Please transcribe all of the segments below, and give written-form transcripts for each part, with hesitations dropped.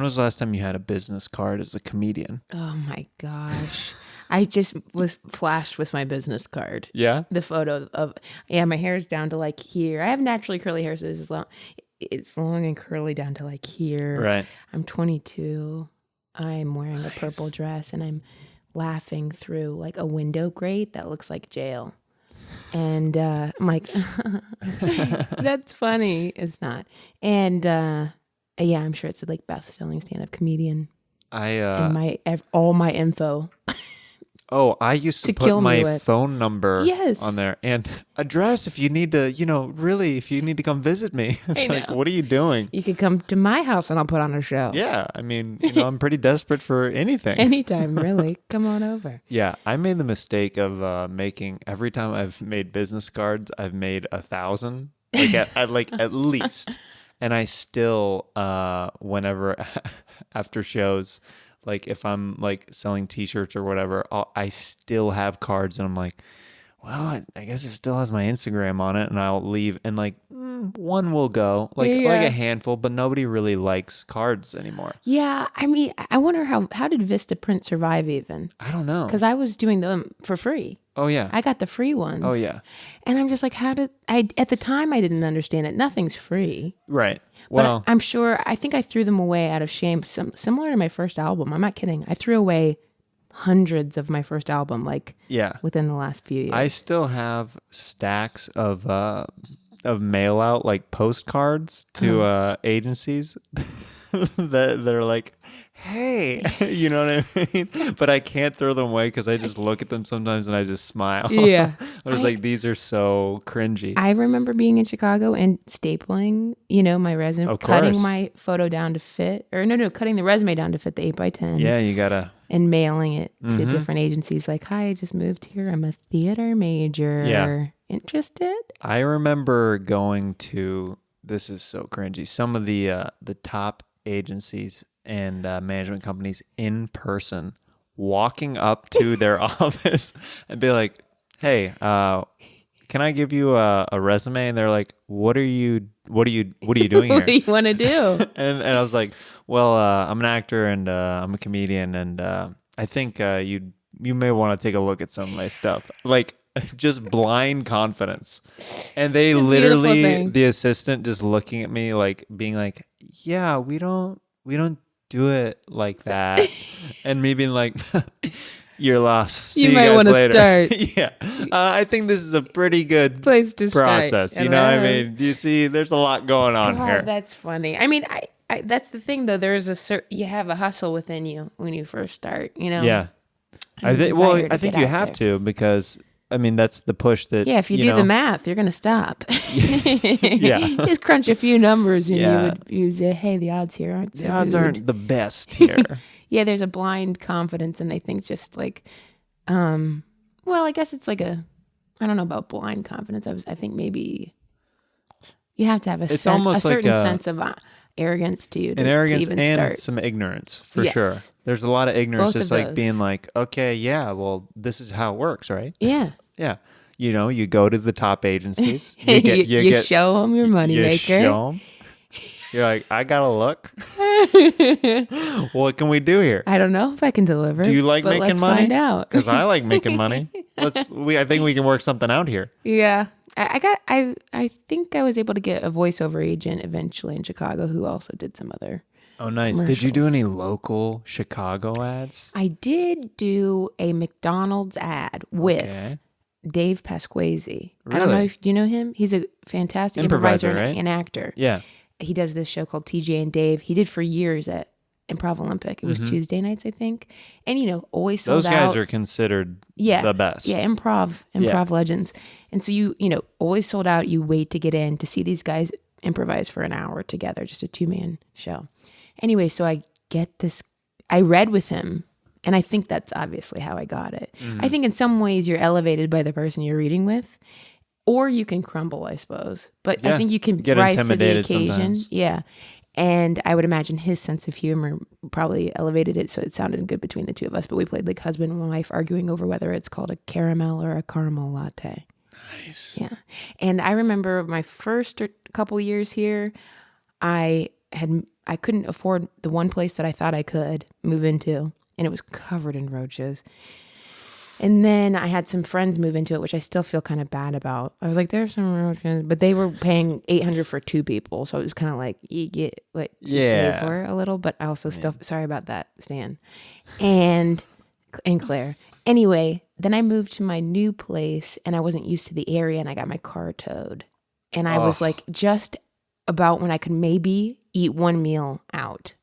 was the last time you had a business card as a comedian? Oh my gosh. I just was flashed with my business card. Yeah? The photo of, my hair's down to like here. I have naturally curly hair, so it's long and curly down to like here. Right. I'm 22. I'm wearing a purple dress and I'm laughing through like a window grate that looks like jail. And I'm like, that's funny. It's not. And I'm sure it's like Beth Stelling, stand-up comedian. And all my info. I used to put my phone number on there and address if you need to, really, if you need to come visit me. It's like, what are you doing? You could come to my house and I'll put on a show. Yeah. I mean, I'm pretty desperate for anything. Anytime, really. Come on over. Yeah. I made the mistake of every time I've made business cards, I've made 1,000, at least. And I still, whenever after shows, like if I'm like selling t-shirts or whatever, I still have cards and I'm like, well, I guess it still has my Instagram on it, and I'll leave and like one will go, like a handful, but nobody really likes cards anymore. Yeah, I mean, I wonder how did Vistaprint survive even? I don't know. Because I was doing them for free. Oh yeah. I got the free ones. Oh yeah. And I'm just like, at the time I didn't understand it. Nothing's free. Right. Well, but I'm sure, I think I threw them away out of shame. Similar to my first album. I'm not kidding. I threw away hundreds of my first album, within the last few years. I still have stacks of mail out like postcards to agencies that are like, hey, you know what I mean? But I can't throw them away because I just look at them sometimes and I just smile. Yeah. I was like, these are so cringy. I remember being in Chicago and stapling, my resume, cutting my photo down to fit, cutting the resume down to fit the 8x10. Yeah, you gotta. And mailing it to different agencies like, hi, I just moved here. I'm a theater major. Yeah. Interested? I remember going to, this is so cringy, some of the top agencies and management companies in person, walking up to their office and be like, hey, can I give you a resume? And they're like, what are you doing here? What do you want to do? and I was like, well, I'm an actor and I'm a comedian, and I think you may want to take a look at some of my stuff. Like, just blind confidence. And they literally, the assistant just looking at me like, being like, yeah, we don't do it like that. And me being like, you're lost. See you might want to start. Yeah. I think this is a pretty good place to process. Start. You know what I mean? You see, there's a lot going on here. That's funny. I mean, I that's the thing though. There's you have a hustle within you when you first start, Yeah. I think you have to, because I mean, that's the push that... Yeah, if you do the math, you're going to stop. Yeah. Just crunch a few numbers and you would say, hey, the odds here aren't so The odds good. aren't the best here. Yeah, there's a blind confidence, and I think just like... I guess it's like I don't know about blind confidence. I think maybe you have to have a certain sense of arrogance to you. Arrogance to even and start. some ignorance, for sure. There's a lot of ignorance, Both just of like those. being like, okay, yeah, well, this is how it works, right? Yeah. Yeah. You go to the top agencies. You show them your moneymaker. You show them. You're like, I got to look. What can we do here? I don't know if I can deliver. Do you like making let's money? Find out. Because I like making money. I think we can work something out here. Yeah. I think I was able to get a voiceover agent eventually in Chicago who also did some other. Oh, nice. Did you do any local Chicago ads? I did do a McDonald's ad with Dave Pasquazi. Really? I don't know do you know him? He's a fantastic improviser right? and actor. Yeah. He does this show called TJ and Dave. He did for years at Improv Olympic. It was Tuesday nights, I think. And, always sold out. Those guys are considered the best. Yeah, improv legends. And so you always sold out. You wait to get in to see these guys improvise for an hour together, just a 2-man show. Anyway, so I get this, I read with him, and I think that's obviously how I got it. I think in some ways you're elevated by the person you're reading with, or you can crumble, I suppose. But I think you can get rise to the intimidated occasion. sometimes. Yeah. And I would imagine his sense of humor probably elevated it, so it sounded good between the two of us. But we played like husband and wife arguing over whether it's called a caramel or a caramel latte. Nice. Yeah. And I remember my first couple years here, I I couldn't afford the one place that I thought I could move into, and it was covered in roaches. And then I had some friends move into it, which I still feel kind of bad about. I was like, there's some roaches, but they were paying $800 for 2 people, so it was kind of like you get what you pay for a little. But I also still sorry about that, Stan, and Claire. Anyway, then I moved to my new place, and I wasn't used to the area, and I got my car towed, and I was like just about when I could maybe eat one meal out.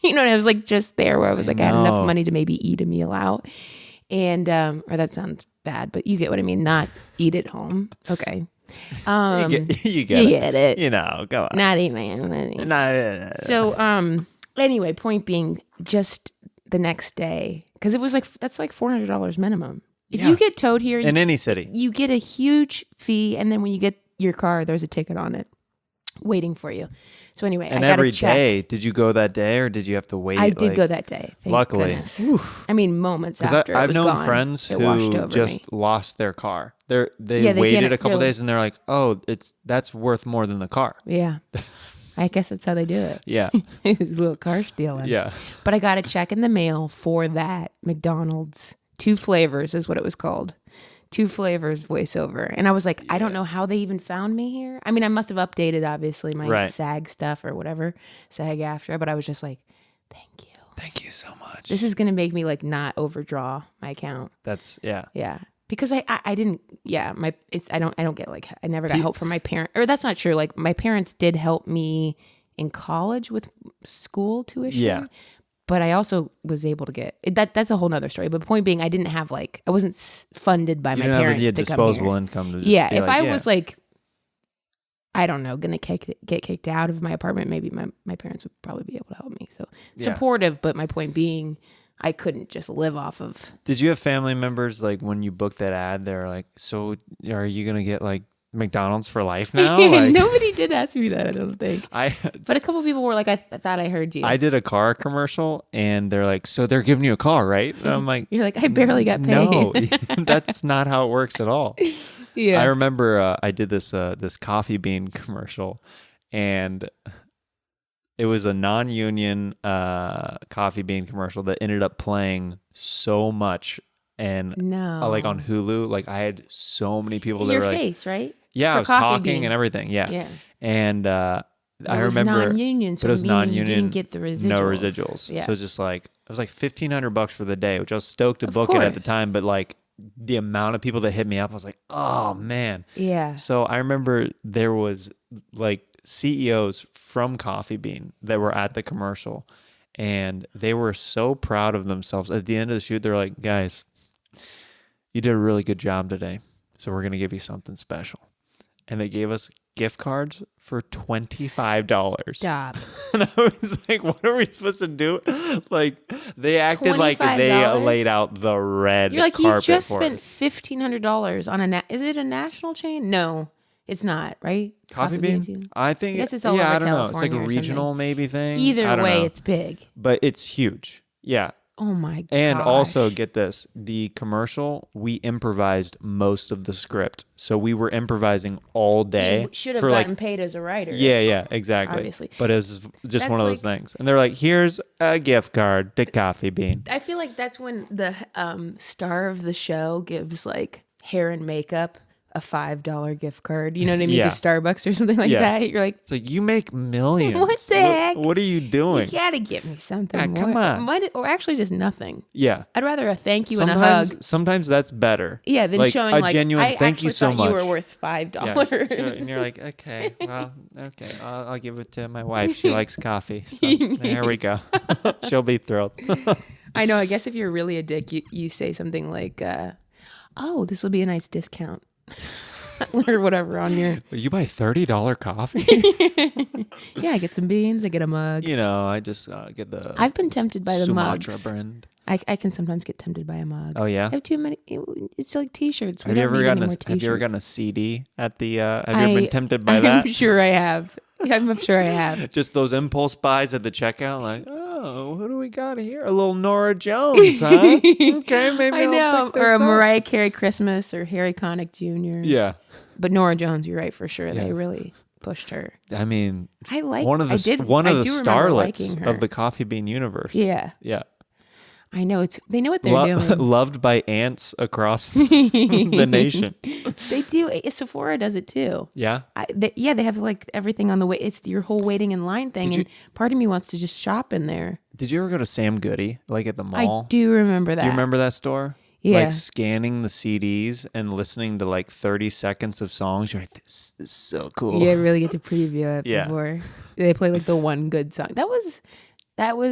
You know, and I was like just there where I was like I had enough money to maybe eat a meal out. And, or that sounds bad, but you get what I mean. Not eat at home. Okay. You get it. You know, go on. Not even. So, anyway, point being, just the next day, because it was like, that's like $400 minimum. If you get towed here. In any city. You get a huge fee. And then when you get your car, there's a ticket on it waiting for you. So anyway, and I got every day, did you go that day or did you have to wait? I did go that day. Thank luckily. Goodness. I mean, moments after I've it was known gone, friends who just lost their car. They waited a couple days and they're like, oh, that's worth more than the car. Yeah. I guess that's how they do it. Yeah. It was a little car stealing. Yeah. But I got a check in the mail for that McDonald's 2 flavors is what it was called. 2 flavors voiceover. And I was like, I don't know how they even found me here. I mean, I must have updated, obviously, my SAG stuff or whatever, SAG after, but I was just like, thank you. Thank you so much. This is going to make me like not overdraw my account. Yeah. Because I didn't, I don't get like, I never got help from my parents, or that's not true. Like my parents did help me in college with school tuition. Yeah. But I also was able to get that's a whole nother story. But point being, I didn't have I wasn't funded by my parents to disposable come here. Income to just if I was like, I don't know, gonna get kicked out of my apartment, maybe my parents would probably be able to help me. So supportive, but my point being, I couldn't just live off of. Did you have family members like when you booked that ad? They're like, so are you gonna get like McDonald's for life now? Like, nobody did ask me that, I don't think. But a couple people were like, I thought I heard you. I did a car commercial and they're like, so they're giving you a car, right? And I'm like, you're like, I barely got paid. No, that's not how it works at all. Yeah. I remember I did this coffee bean commercial and it was a non-union coffee bean commercial that ended up playing so much. And like on Hulu, like I had so many people that were like, your face, right? Yeah, For I was talking and everything. Yeah. And I remember, non-union, so but it was non-union. You didn't get the residuals. No residuals. Yeah. So it's just like, it was like $1,500 for the day, which I was stoked to book it at the time. But like the amount of people that hit me up, I was like, oh man. Yeah. So I remember there was like CEOs from Coffee Bean that were at the commercial and they were so proud of themselves. At the end of the shoot, they're like, guys, you did a really good job today. So we're going to give you something special. And they gave us gift cards for $25. Stop. And I was like, what are we supposed to do? Like, they acted like they laid out the red You're like, carpet you just for spent us. $1,500 on is it a national chain? No, it's not, right? Coffee Bean? I think, it's all over I don't know. California It's like a or regional something. maybe thing. Either way, it's big. But it's huge. Yeah. Oh my god! And also, get this, the commercial, we improvised most of the script. So we were improvising all day. You should have gotten paid as a writer. Yeah, exactly. Obviously. But it was just one of those things. And they're like, here's a gift card to Coffee Bean. I feel like that's when the star of the show gives like hair and makeup a $5 gift card. You know what I mean? To Starbucks or something like that. You're like, it's like, you make millions. What the heck? What are you doing? You gotta get me something. Yeah, come on. Or actually just nothing. Yeah. I'd rather a thank you and a hug. Sometimes that's better. Yeah, than showing a genuine thank you so much. You were worth $5. Yeah, and you're like, okay, well, okay, I'll give it to my wife. She likes coffee. So there we go. She'll be thrilled. I know. I guess if you're really a dick, you say something like, oh, this will be a nice discount. Or whatever on your. You buy $30 coffee? Yeah, I get some beans. I get a mug. You know, I just get the. I've been tempted by the Sumatra mugs. brand. I can sometimes get tempted by a mug. Oh yeah. I have too many. It's like T-shirts. Have you ever gotten a CD at the? Have you ever been tempted by that? I'm sure I have. I'm sure I have. Just those impulse buys at the checkout, like, oh, who do we got here? A little Nora Jones, huh? Okay, maybe I'll pick this or a up. Mariah Carey Christmas or Harry Connick Jr. Yeah, but Nora Jones, you're right for sure. Yeah. They really pushed her. I mean, I like one of the I starlets of the coffee bean universe. Yeah. Yeah. I know they know what they're doing. Loved by ants across the nation. They do. Sephora does it too. Yeah. They have like everything on the way. It's your whole waiting in line thing, and part of me wants to just shop in there. Did you ever go to Sam Goody, like at the mall? I do remember that. Do you remember that store? Yeah. Like scanning the CDs and listening to like 30 seconds of songs. You're like, this is so cool. Yeah, really get to preview it before they play like the one good song. That was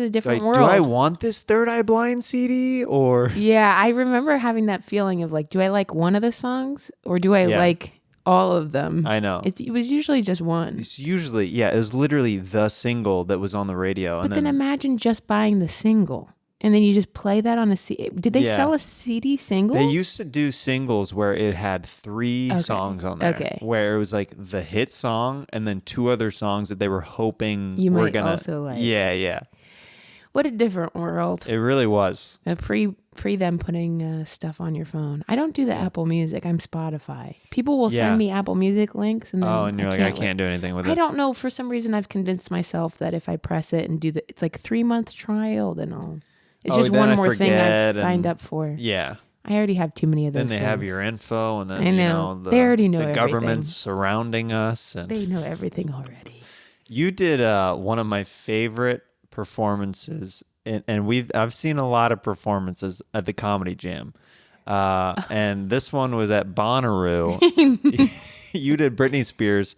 a different world. Do I want this Third Eye Blind CD or? Yeah, I remember having that feeling of like, do I like one of the songs or do I like all of them? I know. It was usually just one. It's usually, it was literally the single that was on the radio. But then imagine just buying the single and then you just play that on a CD. Did they sell a CD single? They used to do singles where it had 3 songs on there. Okay. Where it was like the hit song and then 2 other songs that they were hoping you were might going to. Also like. Yeah. What a different world. It really was. Pre them putting stuff on your phone. I don't do the Apple Music. I'm Spotify. People will send me Apple Music links. And then and you're like, I can't do anything with it. I don't know. For some reason, I've convinced myself that if I press it and it's like 3-month trial, then it's just one more thing I've signed up for. Yeah. I already have too many of those Then they have your info, and then I know. They already know the government's surrounding us. And they know everything already. You did one of my favorite performances, and I've seen a lot of performances at the Comedy Jam, and this one was at Bonnaroo. You did Britney Spears,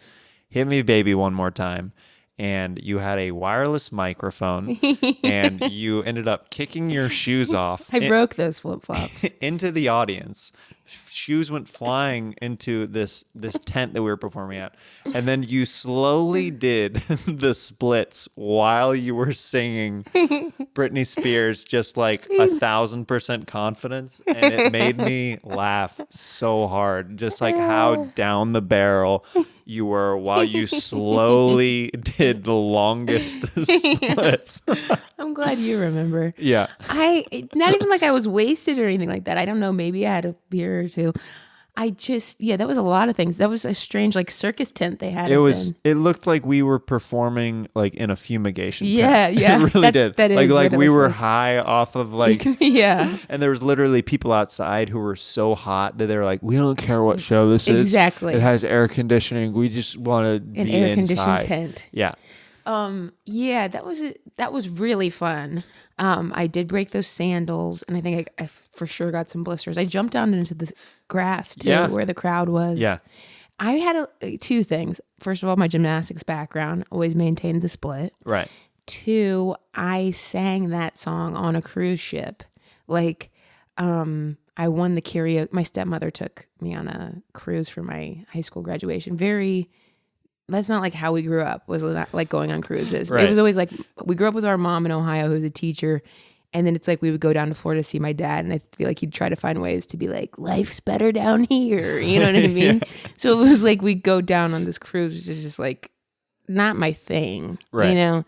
"Hit Me Baby One More Time," and you had a wireless microphone, and you ended up kicking your shoes off. I broke those flip-flops into the audience. Shoes went flying into this tent that we were performing at, and then you slowly did the splits while you were singing Britney Spears, just like 1,000% confidence, and it made me laugh so hard, just like how down the barrel you were while you slowly did the longest splits. I'm glad you remember. Yeah. Not even like I was wasted or anything like that. I don't know. Maybe I had a beer or two. That was a lot of things. That was a strange like circus tent they had. It looked like we were performing like in a fumigation tent. Yeah. It really did. That is like we were high off of like yeah. And there was literally people outside who were so hot that they were like, we don't care what show this is. Exactly. It has air conditioning. We just want to be inside. An air conditioned tent. Yeah. That was really fun. I did break those sandals, and I think I for sure got some blisters. I jumped down into the grass too, where the crowd was. Yeah. I had 2 things. First of all, my gymnastics background always maintained the split. Right. 2, I sang that song on a cruise ship. Like, I won the karaoke. My stepmother took me on a cruise for my high school graduation. That's not like how we grew up, was not like going on cruises. Right. It was always like, we grew up with our mom in Ohio, who was a teacher. And then it's like, we would go down to Florida to see my dad. And I feel like he'd try to find ways to be like, life's better down here. You know what I mean? Yeah. So it was like, we'd go down on this cruise, which is just like, not my thing, right. You know?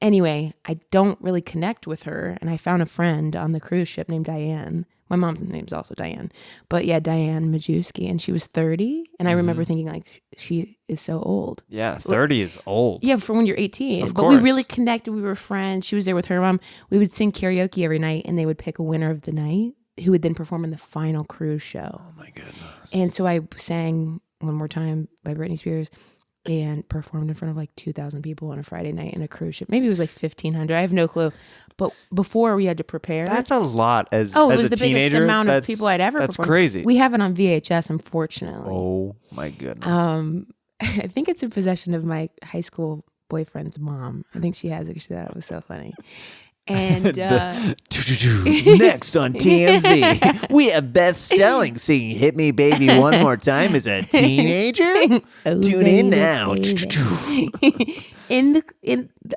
Anyway, I don't really connect with her. And I found a friend on the cruise ship named Diane. My mom's name's also Diane. But yeah, Diane Majewski. And she was 30. And I remember thinking like, she is so old. Yeah, 30 is old. Yeah, for when you're 18. Of but course. we really connected. We were friends. She was there with her mom. We would sing karaoke every night, and they would pick a winner of the night who would then perform in the final cruise show. Oh my goodness. And so I sang One More Time by Britney Spears and performed in front of like 2,000 people on a Friday night in a cruise ship. Maybe it was like 1,500. I have no clue. But before we had to prepare. That's a lot as it was a the teenager. Biggest amount of people I'd ever That's performed. crazy. We have it on VHS, unfortunately. Oh my goodness. I think it's in possession of my high school boyfriend's mom. I think she has it. She thought it was so funny. And next on TMZ, we have Beth Stelling singing "Hit Me, Baby, One More Time" as a teenager. Tune in now.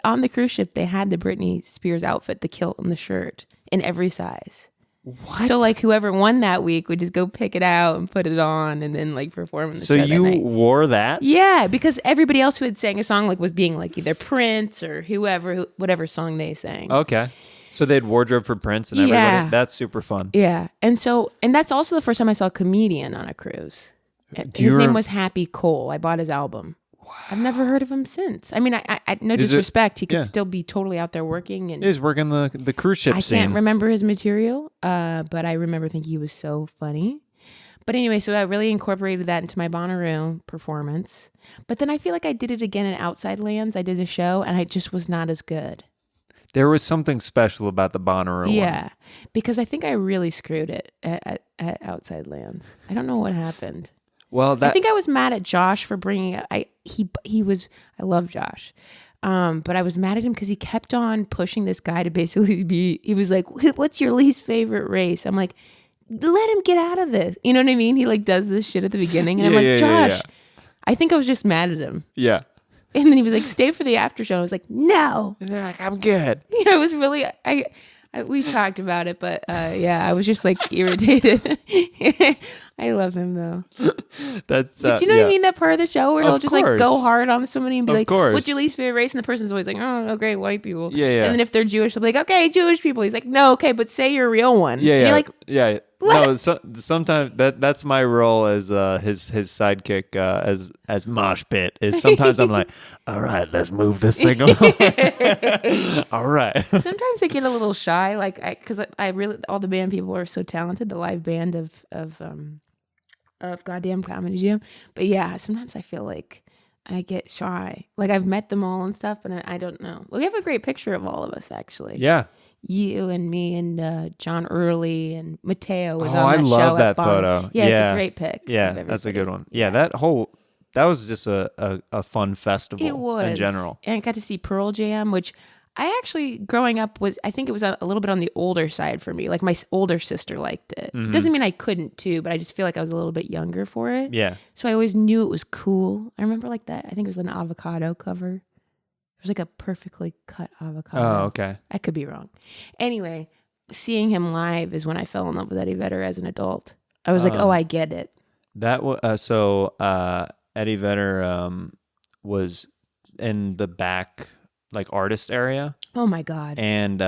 On the cruise ship, they had the Britney Spears outfit, the kilt and the shirt, in every size. What? So like whoever won that week would just go pick it out and put it on and then like perform in the show that you night. Wore that? Yeah, because everybody else who had sang a song like was being like either Prince or whatever song they sang. Okay. So they had wardrobe for Prince and everybody. Yeah. That's super fun. Yeah. And that's also the first time I saw a comedian on a cruise. His name was Happy Cole. I bought his album. I've never heard of him since. I mean, I no disrespect. He could still be totally out there working. And he's working the cruise ship scene. I can't remember his material, but I remember thinking he was so funny. But anyway, so I really incorporated that into my Bonnaroo performance. But then I feel like I did it again in Outside Lands. I did a show, and I just was not as good. There was something special about the Bonnaroo one. Yeah, because I think I really screwed it at Outside Lands. I don't know what happened. Well, I think I was mad at Josh for bringing it. I love Josh. But I was mad at him because he kept on pushing this guy to basically he was like, what's your least favorite race? I'm like, let him get out of this. You know what I mean? He like does this shit at the beginning. And I'm like, Josh, I think I was just mad at him. Yeah. And then he was like, stay for the after show. I was like, no. Like, I'm good. Yeah, I was really, we talked about it, but I was just like irritated. I love him though. That's but you know what I mean? That part of the show where he'll just like go hard on somebody and be like, course. what's your least favorite race? And the person's always like, oh, no, great, white people. Yeah. And then if they're Jewish, they'll be like, okay, Jewish people. He's like, no, okay, but say your real one. Yeah. And you're like, yeah. No, sometimes that's my role as his sidekick as mosh pit is sometimes I'm like, all right, let's move this thing along. All right. Sometimes I get a little shy, like because I really all the band people are so talented, the live band of Goddamn Comedy Jam. But yeah, sometimes I feel like I get shy. Like I've met them all and stuff, but I don't know. Well, we have a great picture of all of us actually. Yeah. You and me and John Early and Mateo was on that I show. love that Bonn. photo. Yeah, it's a great pic. Yeah, that's a good one. Yeah, that was just a fun festival it was. in general. And I got to see Pearl Jam, which I actually, growing up, I think it was a little bit on the older side for me. Like my older sister liked it. Mm-hmm. Doesn't mean I couldn't too, but I just feel like I was a little bit younger for it. Yeah. So I always knew it was cool. I remember like that. I think it was an avocado cover. It was like a perfectly cut avocado. Oh, okay. I could be wrong. Anyway, seeing him live is when I fell in love with Eddie Vedder as an adult. I was like, oh, I get it. That was so Eddie Vedder was in the back like artist area. Oh my God. And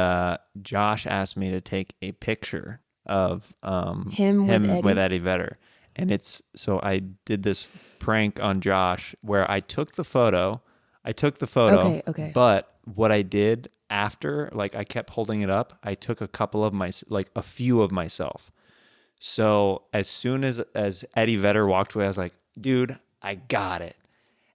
Josh asked me to take a picture of him with Eddie Vedder. And so I did this prank on Josh where I took the photo. Okay. But what I did after, like I kept holding it up, I took a few of myself. So as soon as Eddie Vedder walked away, I was like, dude, I got it.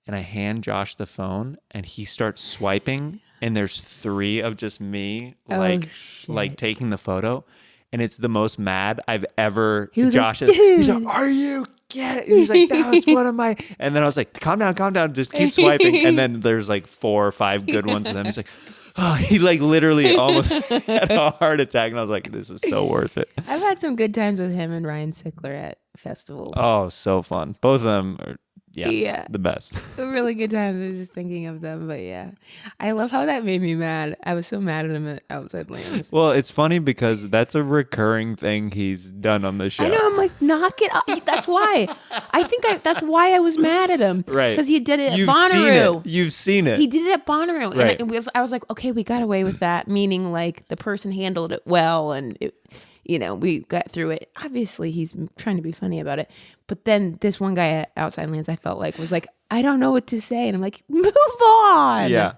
And I hand Josh the phone and he starts swiping and there's 3 of just me like taking the photo. And it's the most mad I've ever. He's like, are you get it? He's like, that was one of my. And then I was like, calm down, just keep swiping. And then there's like 4 or 5 good ones of them. He's like, oh, he like literally almost had a heart attack. And I was like, this is so worth it. I've had some good times with him and Ryan Sickler at festivals. Oh, so fun. Both of them are. Yeah, the best. Really good times. I was just thinking of them, but yeah. I love how that made me mad. I was so mad at him at Outside Lands. Well, it's funny because that's a recurring thing he's done on the show. I know. I'm like, knock it off. That's why. That's why I was mad at him. Right. Because he did it at Bonnaroo. You've seen it. He did it at Bonnaroo. Right. And I was like, okay, we got away with that. Meaning like the person handled it well and we got through it. Obviously, he's trying to be funny about it. But then this one guy at Outside Lands, I felt like, was like, I don't know what to say. And I'm like, move on. Yeah.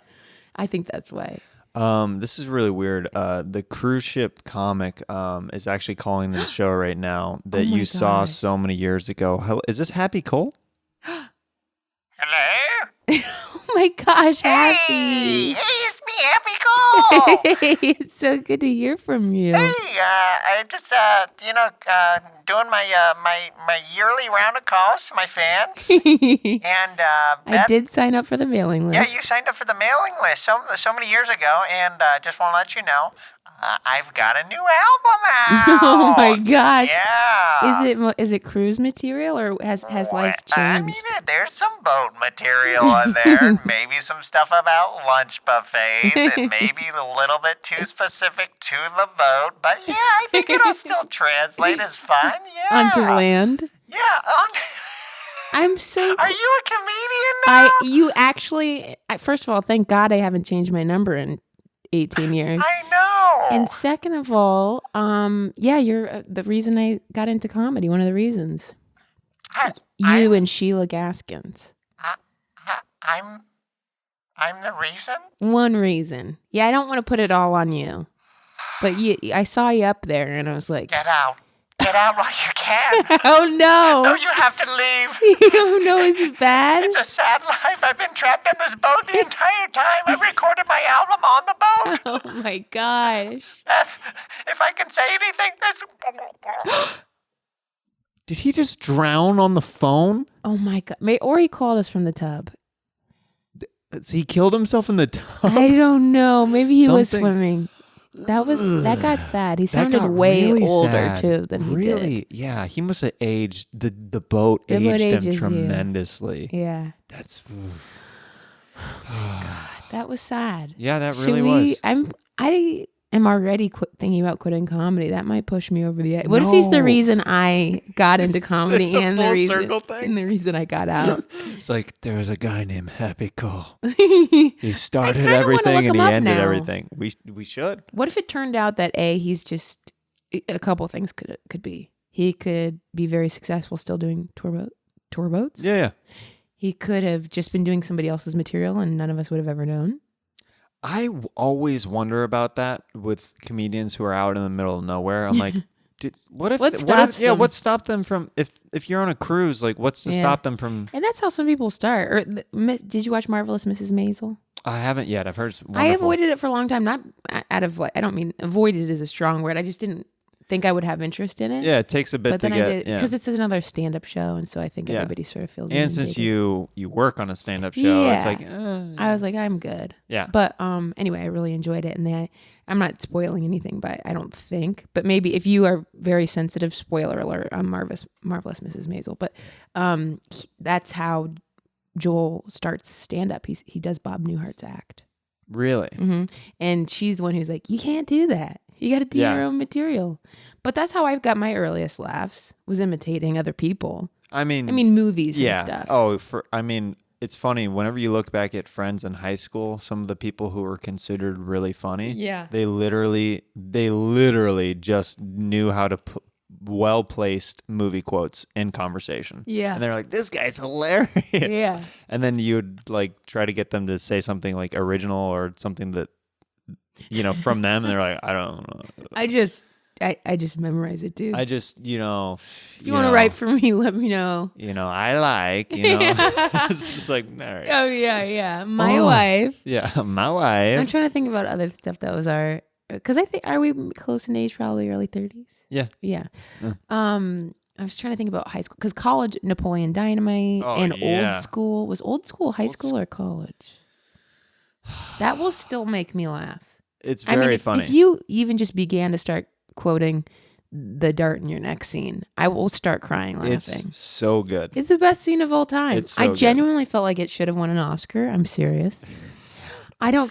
I think that's why. This is really weird. The cruise ship comic is actually calling this show right now that you saw so many years ago. Is this Happy Cole? Hello? Oh my gosh, Happy. Hey, it's me, Happy Cole. Hey, it's so good to hear from you. Hey, I just, doing my yearly round of calls to my fans. And, Beth, I did sign up for the mailing list. Yeah, you signed up for the mailing list so many years ago, and just want to let you know, I've got a new album out. Oh my gosh. Yeah. Is it cruise material or has life changed? I mean, there's some boat material on there. Maybe some stuff about lunch buffets and maybe a little bit too specific to the boat. But yeah, I think it'll still translate as fun. Yeah. Onto land? Yeah. I'm so... Are you a comedian now? You actually... First of all, thank God I haven't changed my number in 18 years. I know. And second of all, you're the reason I got into comedy. One of the reasons. You and Sheila Gaskins. I'm the reason? One reason. Yeah, I don't want to put it all on you. But I saw you up there, and I was like... Get out. Get out while you can. Oh, no. No, you have to leave. Oh, no, is it bad? It's a sad life. I've been trapped in this boat the entire time. I recorded my album on the boat. Oh, my gosh. If I can say anything, this... Did he just drown on the phone? Oh, my God. Or he called us from the tub. He killed himself in the tub? I don't know. Maybe he was Something- swimming. That got sad. He sounded way really older sad. too than he Really? did. Yeah, he must have aged. The boat The boat aged him ages you. tremendously. Yeah. That's That was sad. yeah, that Should really we? was. I am already thinking about quitting comedy. That might push me over the edge. What if he's the reason I got into comedy it's a and full the reason circle thing. and the reason I got out? It's like there was a guy named Happy Cole. He started kinda wanna everything look and him he up ended now. everything. We should. What if it turned out that he's just a couple of things could be. He could be very successful still doing tour boats. Yeah. He could have just been doing somebody else's material and none of us would have ever known. I always wonder about that with comedians who are out in the middle of nowhere. I'm like, what stops them? what stopped them from if you're on a cruise, like what's to stop them from? And that's how some people start. Or did you watch Marvelous Mrs. Maisel? I haven't yet. I've heard it's wonderful. I avoided it for a long time. Not out of I don't mean avoided is a strong word. I just didn't think I would have interest in it. Yeah, it takes a bit But to then get I did because it's another stand-up show, and so I think everybody sort of feels. And since you work on a stand-up show, it's like I was like, I'm good. Yeah. But anyway, I really enjoyed it, and I'm not spoiling anything, but I don't think. But maybe if you are very sensitive, spoiler alert on Marvelous Mrs. Maisel. But that's how Joel starts stand-up. He does Bob Newhart's act. Really? Mm-hmm. And she's the one who's like, you can't do that. You got to do your own material. But that's how I've got my earliest laughs, was imitating other people. I mean movies and stuff. Oh, it's funny. Whenever you look back at friends in high school, some of the people who were considered really funny, they literally just knew how to put well-placed movie quotes in conversation. Yeah. And they're like, this guy's hilarious. Yeah. And then you'd like try to get them to say something like original or something that, from them. And they're like, I don't know. I just memorize it, dude. I just, if you want to write for me, let me know. I like, it's just like, all right. Oh, yeah. My wife. Yeah, my wife. I'm trying to think about other stuff that was because I think, are we close in age, probably early 30s? Yeah. Yeah. I was trying to think about high school, because college, Napoleon Dynamite, and old school. Was old school high school or college? That will still make me laugh. It's very funny. If you even just began to start quoting the dart in your neck scene, I will start crying laughing. It's so good. It's the best scene of all time. It's so I genuinely felt like it should have won an Oscar. I'm serious. I don't.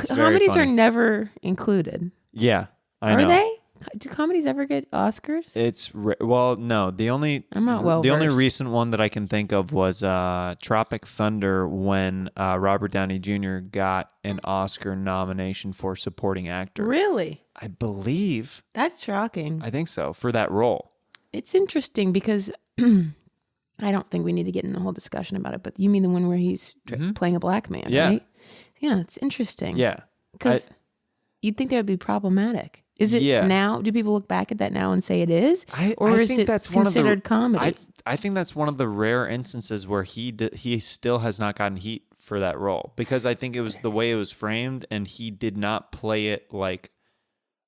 Comedies are never included. Yeah, I know. Are they? Do comedies ever get Oscars? No. The only recent one that I can think of was Tropic Thunder, when Robert Downey Jr. got an Oscar nomination for supporting actor. Really? I believe. That's shocking. I think so, for that role. It's interesting because I don't think we need to get in a whole discussion about it, but you mean the one where he's playing a black man, right? Yeah, it's interesting. Yeah. Because you'd think that would be problematic. Is it now? Do people look back at that now and say it is? Or is it considered comedy? I think that's one of the rare instances where he still has not gotten heat for that role, because I think it was the way it was framed, and he did not play it like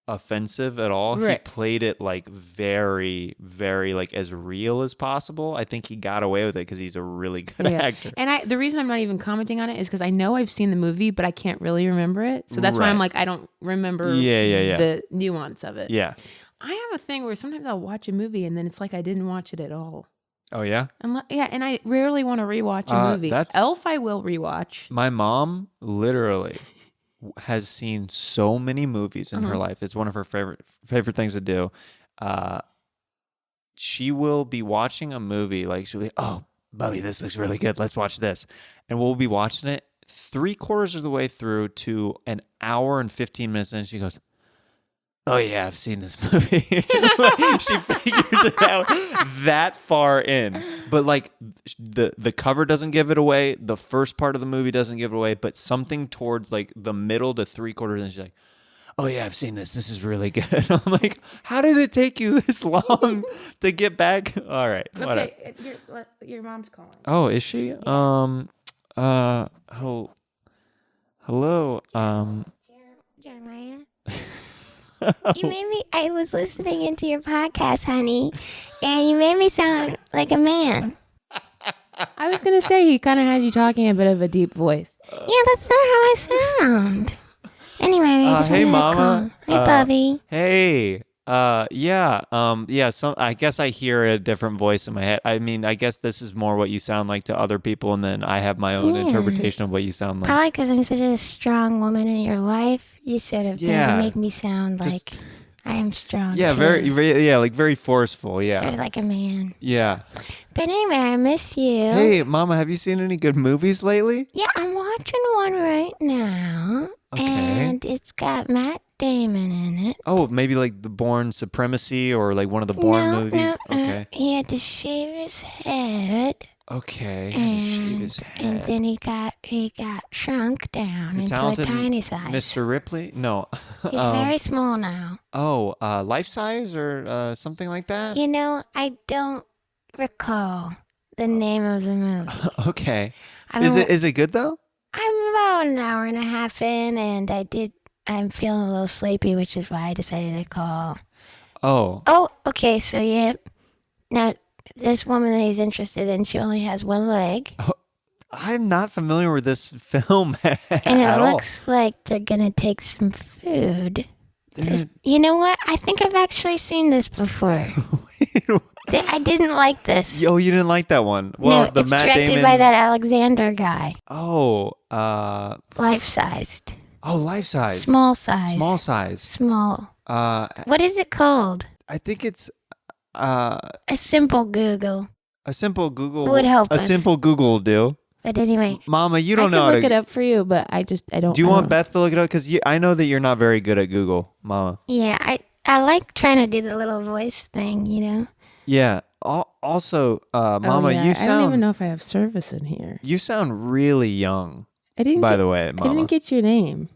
offensive at all. Right. He played it like very, very like as real as possible. I think he got away with it because he's a really good actor. And the reason I'm not even commenting on it is because I know I've seen the movie, but I can't really remember it. So that's why I'm like, I don't remember the nuance of it. Yeah. I have a thing where sometimes I'll watch a movie and then it's like I didn't watch it at all. Oh, yeah? And I rarely want to rewatch a movie. Elf I will rewatch. My mom literally has seen so many movies in her life. It's one of her favorite things to do. She will be watching a movie, like she'll be, oh, Bubby, this looks really good. Let's watch this. And we'll be watching it 3/4 of the way through to an hour and 15 minutes, and she goes, oh yeah, I've seen this movie. She figures it out that far in. But like the cover doesn't give it away. The first part of the movie doesn't give it away. But something towards like the middle to 3/4, and she's like, "Oh yeah, I've seen this. This is really good." I'm like, "How did it take you this long to get back?" All right, whatever. Okay, your mom's calling. Oh, is she? Hello. Jeremiah. You made me. I was listening into your podcast, honey, and you made me sound like a man. I was gonna say he kind of had you talking a bit of a deep voice. Yeah, that's not how I sound. Anyway, I just hey, wanted to Mama. call. Hey, Bubby. Hey. Yeah. So I guess I hear a different voice in my head. I mean, I guess this is more what you sound like to other people, and then I have my own interpretation of what you sound like. Probably because I'm such a strong woman in your life. You sort of make me sound like I am strong. Yeah, too. very forceful. Yeah, Sort of like a man. Yeah. But anyway, I miss you. Hey, Mama, have you seen any good movies lately? Yeah, I'm watching one right now. Okay. And it's got Matt Damon in it. Oh, maybe like the Bourne Supremacy or like one of the Bourne movies. No. Okay. He had to shave his head. Okay. Shave his head. And then he got shrunk down into a tiny size. Mr. Ripley? No. He's very small now. Oh, life size or something like that? You know, I don't recall the name of the movie. Okay. Is it good though? I'm about an hour and a half in, and I'm feeling a little sleepy, which is why I decided to call. Oh, okay, so yeah. Now, this woman that he's interested in, she only has one leg. Oh, I'm not familiar with this film and it looks like they're going to take some food. You know what? I think I've actually seen this before. I didn't like this. Oh, you didn't like that one? Well, no, it's directed by that Alexander guy. Oh, life-sized. Oh, life-size. Small size. Small size. Small. What is it called? I think it's a simple Google. A simple Google would help us. A simple Google will do. But anyway, Mama, you don't know I how can to look it up for you, but I don't. Do you want Beth to look it up? Because I know that you're not very good at Google, Mama. Yeah, I like trying to do the little voice thing, you know. Yeah. Also, Mama, you sound. I don't even know if I have service in here. You sound really young. By the way, Mama. I didn't get your name.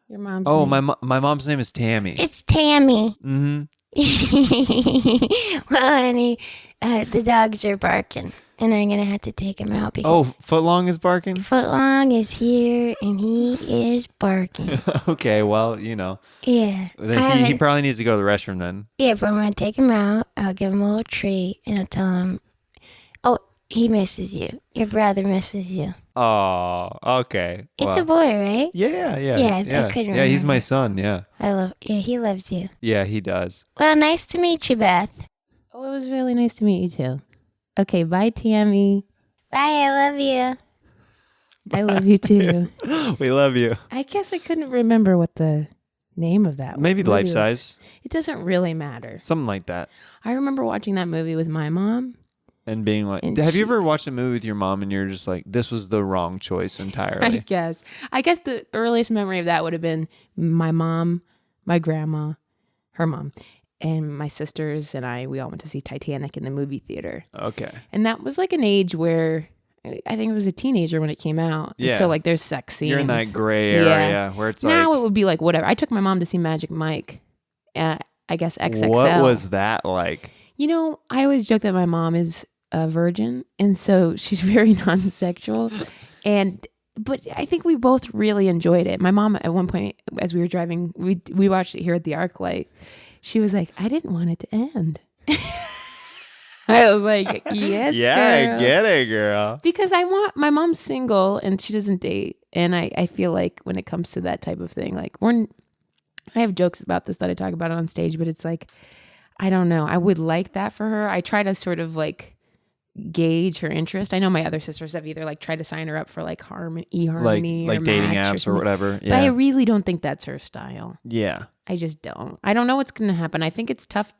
Your mom's name. My mom's name is Tammy. It's Tammy. Mm-hmm. Well, honey, the dogs are barking, and I'm gonna have to take him out because Footlong is barking. Footlong is here, and he is barking. Okay, well, you know. Yeah. He probably needs to go to the restroom then. Yeah, but I'm gonna take him out. I'll give him a little treat, and I'll tell him, "Oh, he misses you. Your brother misses you." Oh, okay. It's a boy, right? Yeah. Yeah, I couldn't Yeah, he's remember. my son. Yeah. He loves you. Yeah, he does. Well, nice to meet you, Beth. Oh, it was really nice to meet you too. Okay, bye, Tammy. Bye, I love you. I love you too. We love you. I guess I couldn't remember what the name of that Maybe movie life was. size. It doesn't really matter. Something like that. I remember watching that movie with my mom. And being like, have you ever watched a movie with your mom and you're just like, this was the wrong choice entirely? I guess the earliest memory of that would have been my mom, my grandma, her mom, and my sisters and we all went to see Titanic in the movie theater. Okay. And that was like an age where I think it was a teenager when it came out. Yeah. And so like there's sex scenes. You're in that gray area where it's now it would be like whatever. I took my mom to see Magic Mike at, I guess, XXL. What was that like? You know, I always joke that my mom is a virgin, and so she's very non-sexual, but I think we both really enjoyed it. My mom at one point, as we were driving, we watched it here at the ArcLight. She was like, "I didn't want it to end." I was like, "Yes, yeah, girl. I get it, girl." Because my mom's single and she doesn't date, and I feel like when it comes to that type of thing, like I have jokes about this that I talk about on stage, but it's like, I don't know. I would like that for her. I try to sort of like gauge her interest. I know my other sisters have either like tried to sign her up for like eHarmony like or dating Match apps or whatever. Yeah. But I really don't think that's her style. Yeah. I just don't. I don't know what's going to happen. I think it's tough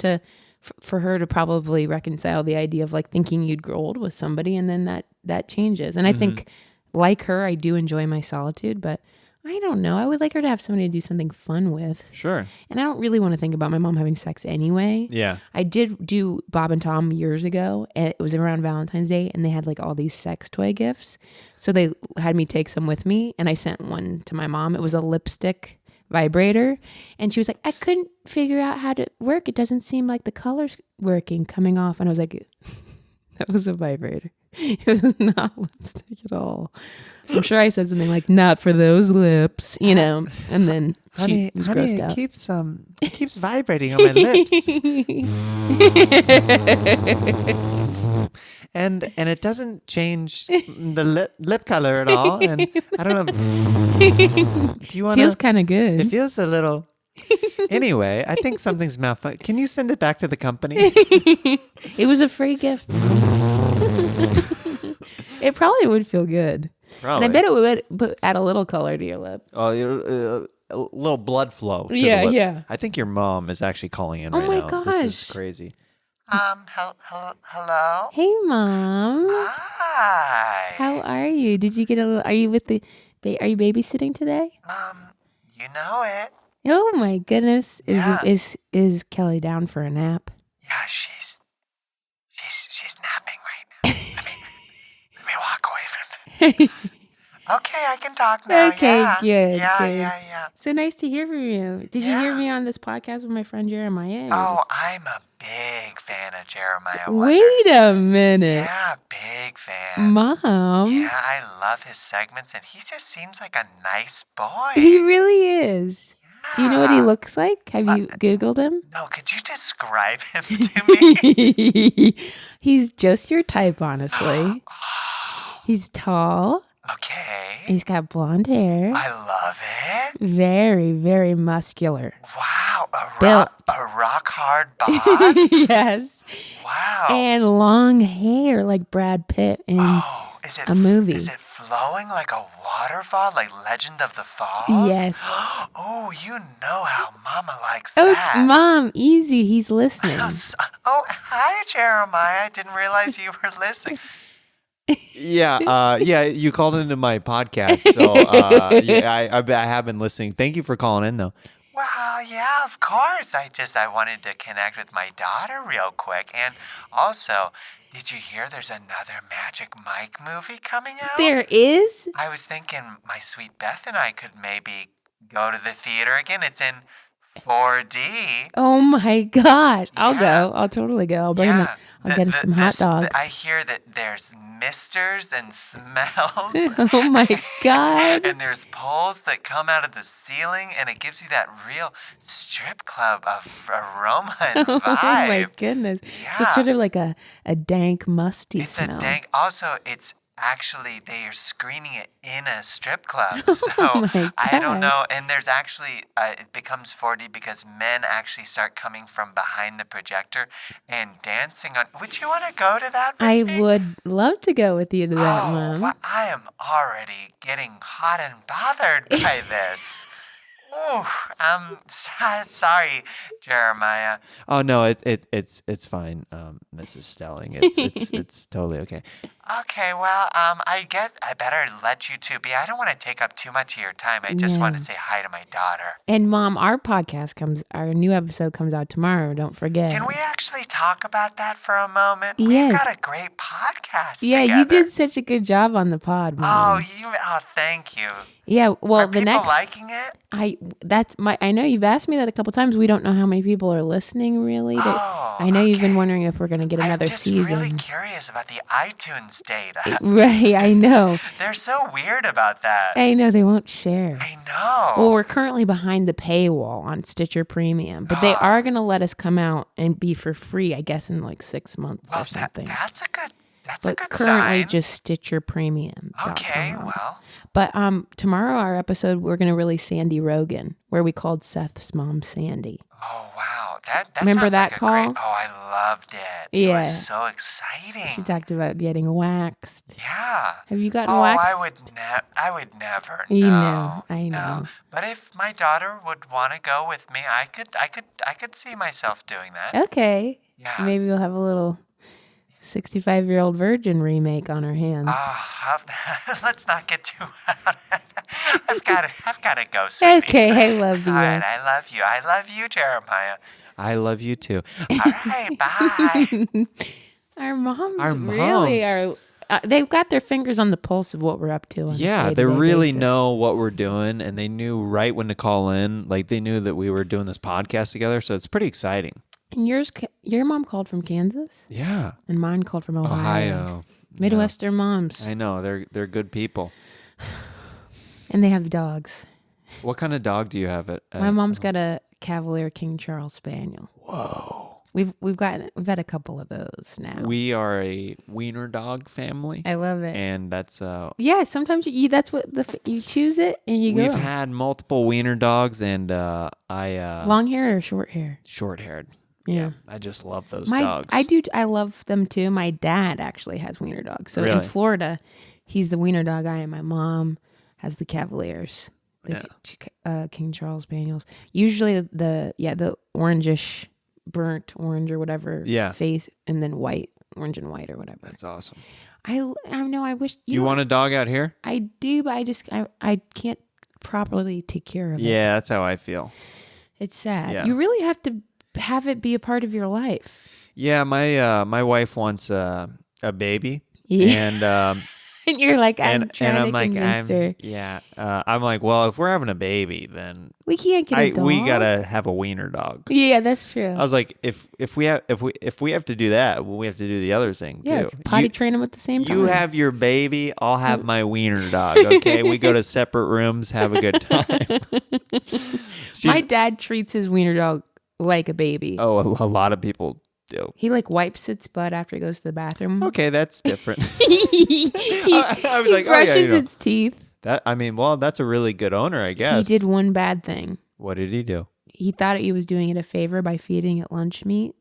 for her to probably reconcile the idea of like thinking you'd grow old with somebody and then that changes. And I think like her, I do enjoy my solitude, but I don't know. I would like her to have somebody to do something fun with. Sure. And I don't really want to think about my mom having sex anyway. Yeah. I did do Bob and Tom years ago, and it was around Valentine's Day, and they had like all these sex toy gifts. So they had me take some with me, and I sent one to my mom. It was a lipstick vibrator, and she was like, I couldn't figure out how to work. It doesn't seem like the color's working, coming off. And I was like, that was a vibrator. It was not lipstick at all. I'm sure I said something like, not for those lips, and then she was grossed out. It keeps vibrating on my lips. and it doesn't change the lip color at all. And I don't know. Do you want to? Feels kind of good. It feels a little. Anyway, I think something's malfunctioning. Can you send it back to the company? It was a free gift. It probably would feel good. Probably. And I bet it would add a little color to your lip. Oh, a little blood flow. Yeah, the lip. yeah. I think your mom is actually calling in Oh right my now. gosh. This is crazy. Hello? Hey, Mom. Hi. How are you? Did you get a little? Are you with the? Are you babysitting today? You know it. Oh my goodness! Yeah. Is Kelly down for a nap? Yeah, she's napping right now. Let me walk away from it. Okay, I can talk now. Okay, yeah. good, Yeah, good. yeah. So nice to hear from you. Did you hear me on this podcast with my friend Jeremiah? Oh, I'm a big fan of Jeremiah Wait Wonders. a minute, Yeah, big fan. Mom. Yeah, I love his segments, and he just seems like a nice boy. He really is. Do you know what he Yeah. looks like? Have you Googled him? No, could you describe him to me? He's just your type, honestly. He's tall. Okay. He's got blonde hair. I love it. Very, very muscular. Wow, Built. a rock hard bod. Yes. Wow. And long hair like Brad Pitt in Is it a movie. Is it flowing like a waterfall, like Legend of the Falls? Yes. Oh, you know how Mama likes Oh, that. Mom, easy. He's listening. Oh, hi, Jeremiah. I didn't realize you were listening. Yeah, you called into my podcast, so I have been listening. Thank you for calling in, though. Well, yeah, of course. I wanted to connect with my daughter real quick. And also, did you hear there's another Magic Mike movie coming out? There is? I was thinking my sweet Beth and I could maybe go to the theater again. It's in 4D. Oh my gosh. I'll Yeah. go. I'll totally go. I'll bring I'll get us some hot dogs. I hear that there's misters and smells. Oh my God. And there's poles that come out of the ceiling, and it gives you that real strip club of aroma and vibe. Oh my goodness. So Yeah. sort of like a dank, musty It's smell. a dank. Also, it's actually they are screening it in a strip club. So Oh my I God. don't know. And there's actually it becomes 4D because men actually start coming from behind the projector and dancing on. Would you want to go to that? I with me? would love to go with you to that, Oh, Mom. well, I am already getting hot and bothered by this. Ooh, I'm sorry, Jeremiah. Oh no, it's fine, Mrs. Stelling. It's totally okay. Okay, well, I guess I better let you two be. I don't want to take up too much of your time. I just want to say hi to my daughter. And Mom, our new episode comes out tomorrow. Don't forget. Can we actually talk about that for a moment? Yes. We've got a great podcast Yeah, together. you did such a good job on the pod, Mom. Oh, thank you. Yeah, well, Are the people next liking it? I know you've asked me that a couple times. We don't know how many people are listening really. I know you've been okay. wondering if we're going to get another I'm just season. really curious about the iTunes data. Right, I know. They're so weird about that. I know they won't share. I know. Well, we're currently behind the paywall on Stitcher Premium, but they are going to let us come out and be for free, I guess, in like 6 months or something. That's a good but good currently sign. just Stitcher Premium. Okay, well. But tomorrow our episode we're going to release Sandy Rogan, where we called Seth's mom Sandy. Oh, wow. That Remember sounds that like call? A great, I loved it. It Yeah. was so exciting. She talked about getting waxed. Yeah. Have you gotten Oh, waxed? I would never. You no, know, I know. No. But if my daughter would want to go with me, I could see myself doing that. Okay. Yeah. Maybe we'll have a little 65-year-old virgin remake on our hands. Let's not get too out. I've got to go, sweetie. Okay, I love you. All right, I love you. I love you, Jeremiah. I love you too. All right, bye. Our moms really are. They've got their fingers on the pulse of what we're up to. Yeah, they really know what we're doing, and they knew right when to call in. Like they knew that we were doing this podcast together, so it's pretty exciting. And your mom called from Kansas? Yeah. And mine called from Ohio. Midwestern moms. I know, they're good people. And they have dogs. What kind of dog do you have? My mom's got a Cavalier King Charles Spaniel. Whoa. We've had a couple of those now. We are a wiener dog family. I love it. And that's yeah, sometimes that's what you choose it and you go. We've had multiple wiener dogs, and I long hair or short hair? Short haired. Yeah. I just love those dogs. I love them too. My dad actually has wiener dogs. So in Florida, he's the wiener dog guy, and my mom has the Cavaliers, the King Charles Spaniels. Usually the orangish, burnt orange or whatever face, and then orange and white or whatever. That's awesome. I know. I wish. Do you want a dog out here? I do, but I can't properly take care of it. Yeah, that's how I feel. It's sad. Yeah. You really have to have it be a part of your life. Yeah, my wife wants a baby, and and you're like, I'm convince her. Yeah, I'm like, well, if we're having a baby, then we can't get a dog. We gotta have a wiener dog. Yeah, that's true. I was like, if we have to do that, well, we have to do the other thing too. Potty train them at the same time. You have your baby, I'll have my wiener dog. Okay, we go to separate rooms, have a good time. My dad treats his wiener dog like a baby. Oh, a lot of people do. He wipes its butt after he goes to the bathroom. Okay, that's different. he brushes its teeth. That's a really good owner, I guess. He did one bad thing. What did he do? He thought he was doing it a favor by feeding it lunch meat.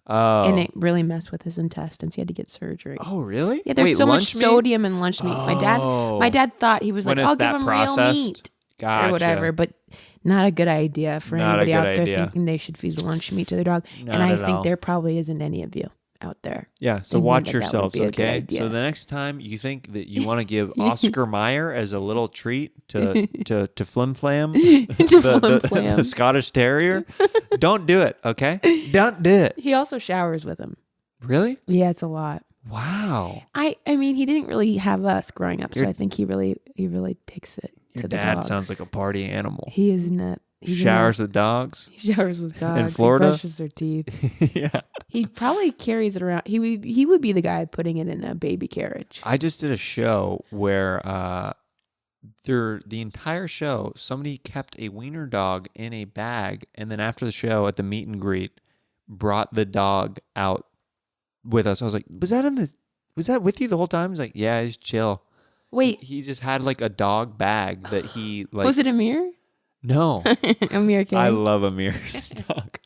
Oh. And it really messed with his intestines. He had to get surgery. Oh, really? Yeah, there's so much sodium in lunch meat. My dad thought he was like, I'll give him real meat. Gotcha. Or whatever, but not a good idea for anybody out there thinking they should feed lunch meat to their dog. And I think there probably isn't any of you out there. Yeah, so watch yourselves, okay? So the next time you think that you want to give Oscar Mayer as a little treat to Flim Flam, the Scottish Terrier, don't do it, okay? Don't do it. He also showers with him. Really? Yeah, it's a lot. Wow. I mean, he didn't really have us growing up, so I think he really takes it. Your dad sounds like a party animal. He is not. He showers with dogs. He showers with dogs. In Florida, he brushes their teeth. Yeah. He probably carries it around. He would be the guy putting it in a baby carriage. I just did a show where through the entire show, somebody kept a wiener dog in a bag, and then after the show at the meet and greet, brought the dog out with us. I was like, was that with you the whole time? He's like, yeah, he's chill. Wait, he just had a dog bag that he Was it Amir? No. Amir came. I love Amir's dog.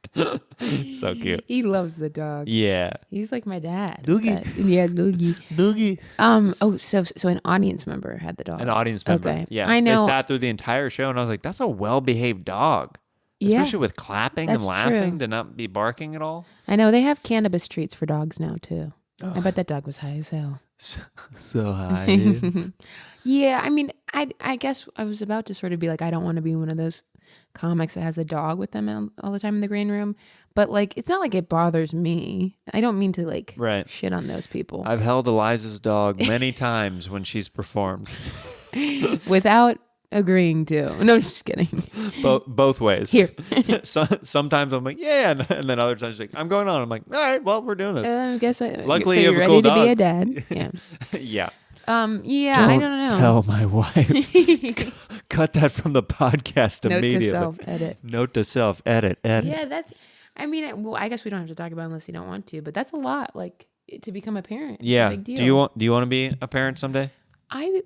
It's so cute. He loves the dog. Yeah. He's like my dad. Doogie. Yeah, Doogie. Doogie. So an audience member had the dog. An audience member. Okay. Yeah. I know. They sat through the entire show, and I was like, that's a well-behaved dog. Especially with clapping and laughing to not be barking at all. I know. They have cannabis treats for dogs now, too. Oh. I bet that dog was high as hell. So high, dude. Yeah, I mean, I guess I was about to sort of be like, I don't want to be one of those comics that has a dog with them all the time in the green room. But it's not like it bothers me. I don't mean to shit on those people. I've held Eliza's dog many times when she's performed. Without agreeing to. No, I'm just kidding. Both ways. Here. Sometimes I'm like, yeah, and then other times like, I'm going on. I'm like, all right, well, we're doing this. I guess luckily so you have you're a cool ready dog. To be a dad. Yeah. Yeah. Yeah, I don't know. Tell my wife. Cut that from the podcast immediately. Note to self, edit. Yeah, I guess we don't have to talk about it unless you don't want to, but that's a lot, to become a parent. Yeah. It's a big deal. Do you want to be a parent someday? I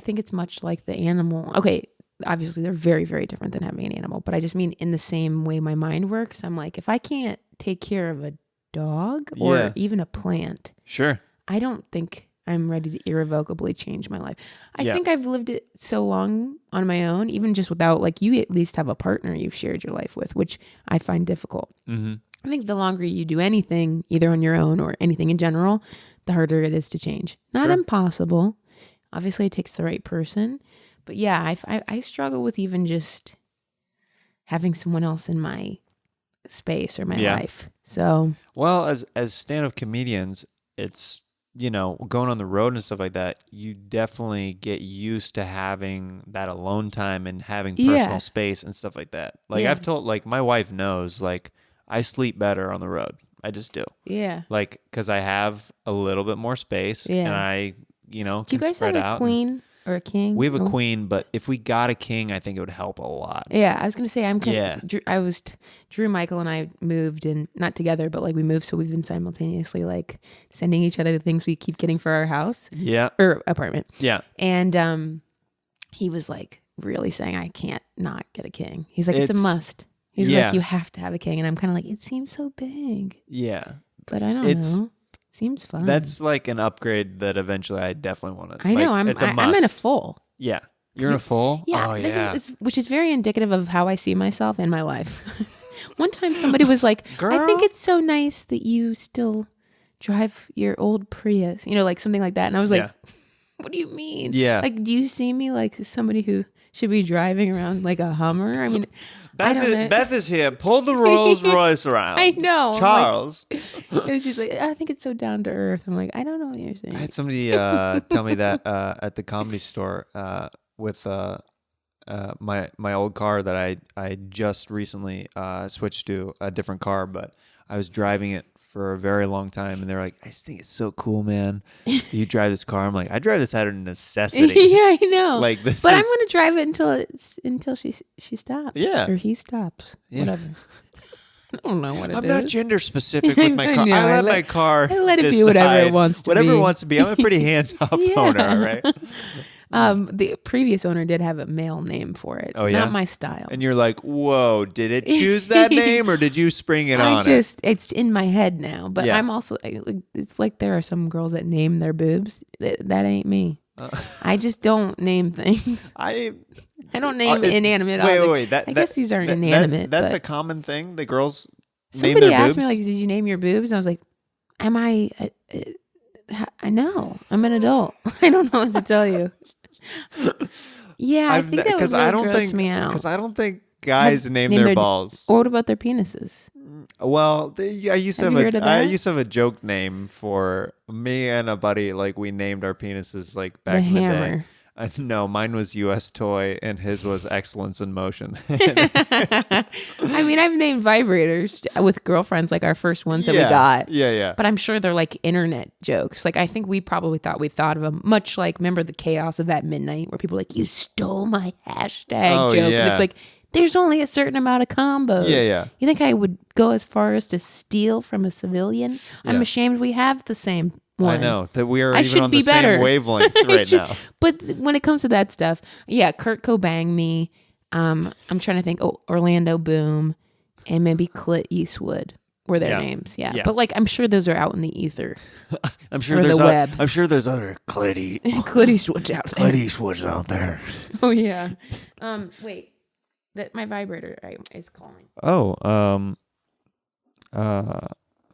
think it's much like the animal. Okay, obviously they're very, very different than having an animal, but I just mean in the same way my mind works. I'm like, if I can't take care of a dog or even a plant, sure, I don't think I'm ready to irrevocably change my life. I think I've lived it so long on my own, even just without, you at least have a partner you've shared your life with, which I find difficult. Mm-hmm. I think the longer you do anything, either on your own or anything in general, the harder it is to change. Not impossible. Obviously, it takes the right person. But yeah, I struggle with even just having someone else in my space or my life. So, well, as stand-up comedians, it's, going on the road and stuff like that, you definitely get used to having that alone time and having personal space and stuff like that. Like I've told, like my wife knows, like I sleep better on the road. I just do. Yeah. Like, cause I have a little bit more space and I, do you can guys spread have a out. queen or a king? We have a queen, but if we got a king, I think it would help a lot. Yeah, I was gonna say Drew, Michael, and I moved, and not together, but like we moved, so we've been simultaneously like sending each other the things we keep getting for our house, or apartment, and he was like really saying I can't not get a king. He's like it's a must. He's like you have to have a king, and I'm kind of like it seems so big. Yeah, but I don't know. Seems fun. That's like an upgrade that eventually I definitely want to. I know. I'm in a full. Yeah. You're in a full? Yeah. Oh, yeah. Which is very indicative of how I see myself in my life. One time somebody was like, Girl? I think it's so nice that you still drive your old Prius, like something like that. And I was like, what do you mean? Yeah. Like, do you see me like somebody who should be driving around like a Hummer? I mean, Beth is here. Pull the Rolls Royce around. I know. Charles. She's like, I think it's so down to earth. I'm like, I don't know what you're saying. I had somebody tell me that at the Comedy Store with my old car that I just recently switched to a different car, but I was driving it for a very long time, and they're like, I just think it's so cool, man. You drive this car. I'm like, I drive this out of necessity. Yeah, I know. Like this, but I'm gonna drive it until she stops. Yeah, or he stops. Yeah. Whatever. I don't know what it is. I'm not gender specific with my car. I let my car. I let it be whatever it wants to be. Whatever it wants to be. I'm a pretty hands-off owner, all right? The previous owner did have a male name for it. Oh, yeah? Not my style. And you're like, whoa, did it choose that name or did you spring it on it? It's in my head now. But I'm also, it's like there are some girls that name their boobs. That ain't me. I just don't name things. I don't name inanimate objects. Wait. I guess these aren't inanimate. That's a common thing? The girls name somebody their boobs? asked me, like, did you name your boobs? And I was like, am I know. I'm an adult. I don't know what to tell you. Yeah, I think that would really gross me out. Because I don't think guys name their balls. Or what about their penises? Well, I used to have a joke name for me and a buddy. Like we named our penises like back in the day. No, mine was U.S. Toy, and his was Excellence in Motion. I mean, I've named vibrators with girlfriends, like our first ones that we got. Yeah. But I'm sure they're like internet jokes. Like I think we probably thought of them much like, remember the chaos of at midnight where people were like, you stole my hashtag joke. Yeah. And it's like, there's only a certain amount of combos. Yeah. You think I would go as far as to steal from a civilian? I'm ashamed we have the same one. I know that we are even on the same wavelength right now. But when it comes to that stuff, Kurt Cobain me. I'm trying to think. Orlando Boom, and maybe Clint Eastwood were their names. Yeah, but like I'm sure those are out in the ether. I'm sure there's web. I'm sure there's other Clint Eastwood's out there. Clint Eastwood's out there. Oh yeah. Wait, that my vibrator is calling. Oh.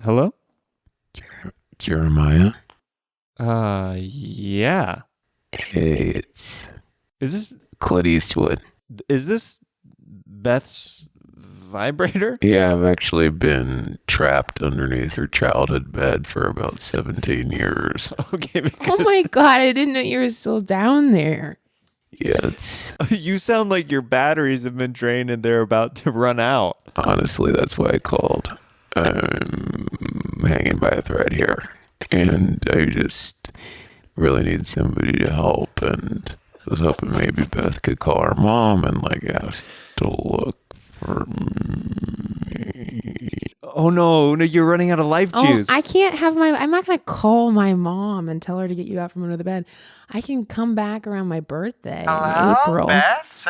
Hello. Jeremiah? Yeah. Hey, Is this Clint Eastwood? Is this Beth's vibrator? Yeah, I've actually been trapped underneath her childhood bed for about 17 years. Okay. Oh my God, I didn't know you were still down there. Yeah, it's... You sound like your batteries have been drained and they're about to run out. Honestly, that's why I called. I'm hanging by a thread here, and I just really need somebody to help, and I was hoping maybe Beth could call her mom and like ask to look for me. Oh no, you're running out of life juice. I can't have I'm not going to call my mom and tell her to get you out from under the bed. I can come back around my birthday in April. Beth?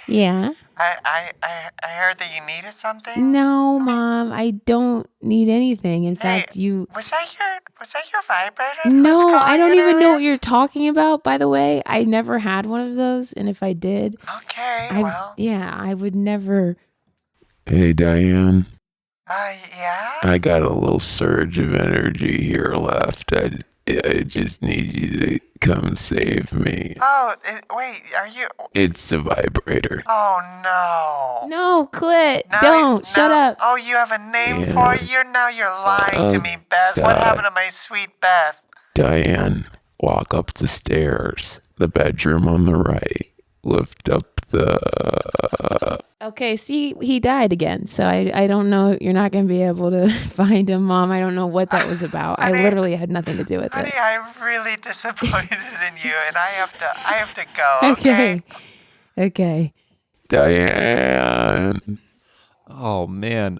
Yeah. I heard that you needed something. No, Mom, I don't need anything. In fact, was that your vibrator? No, I don't even know what you're talking about. By the way, I never had one of those, and if I did, I would never. Hey, Diane. Yeah. I got a little surge of energy here left. I just need you to come save me. Oh, wait, are you... It's a vibrator. Oh, no. No, Clit, Now don't. Shut up. Oh, you have a name for it? You're lying to me, Beth. What happened to my sweet Beth? Diane, walk up the stairs. The bedroom on the right. Lift up the... Okay, see, he died again. So I don't know. You're not going to be able to find him, Mom. I don't know what that was about. I literally had nothing to do with Honey, it. I'm really disappointed in you, and I have to go, okay? Okay. Diane. Oh man.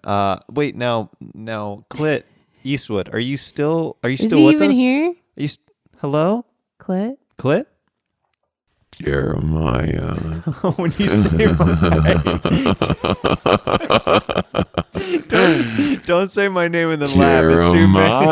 Wait. Now, Clit Eastwood. Are you still Is with he even us? here? Are you? Hello, Clit? Clit. Jeremiah. When you say my name, don't say my name and then laugh. It's too bad.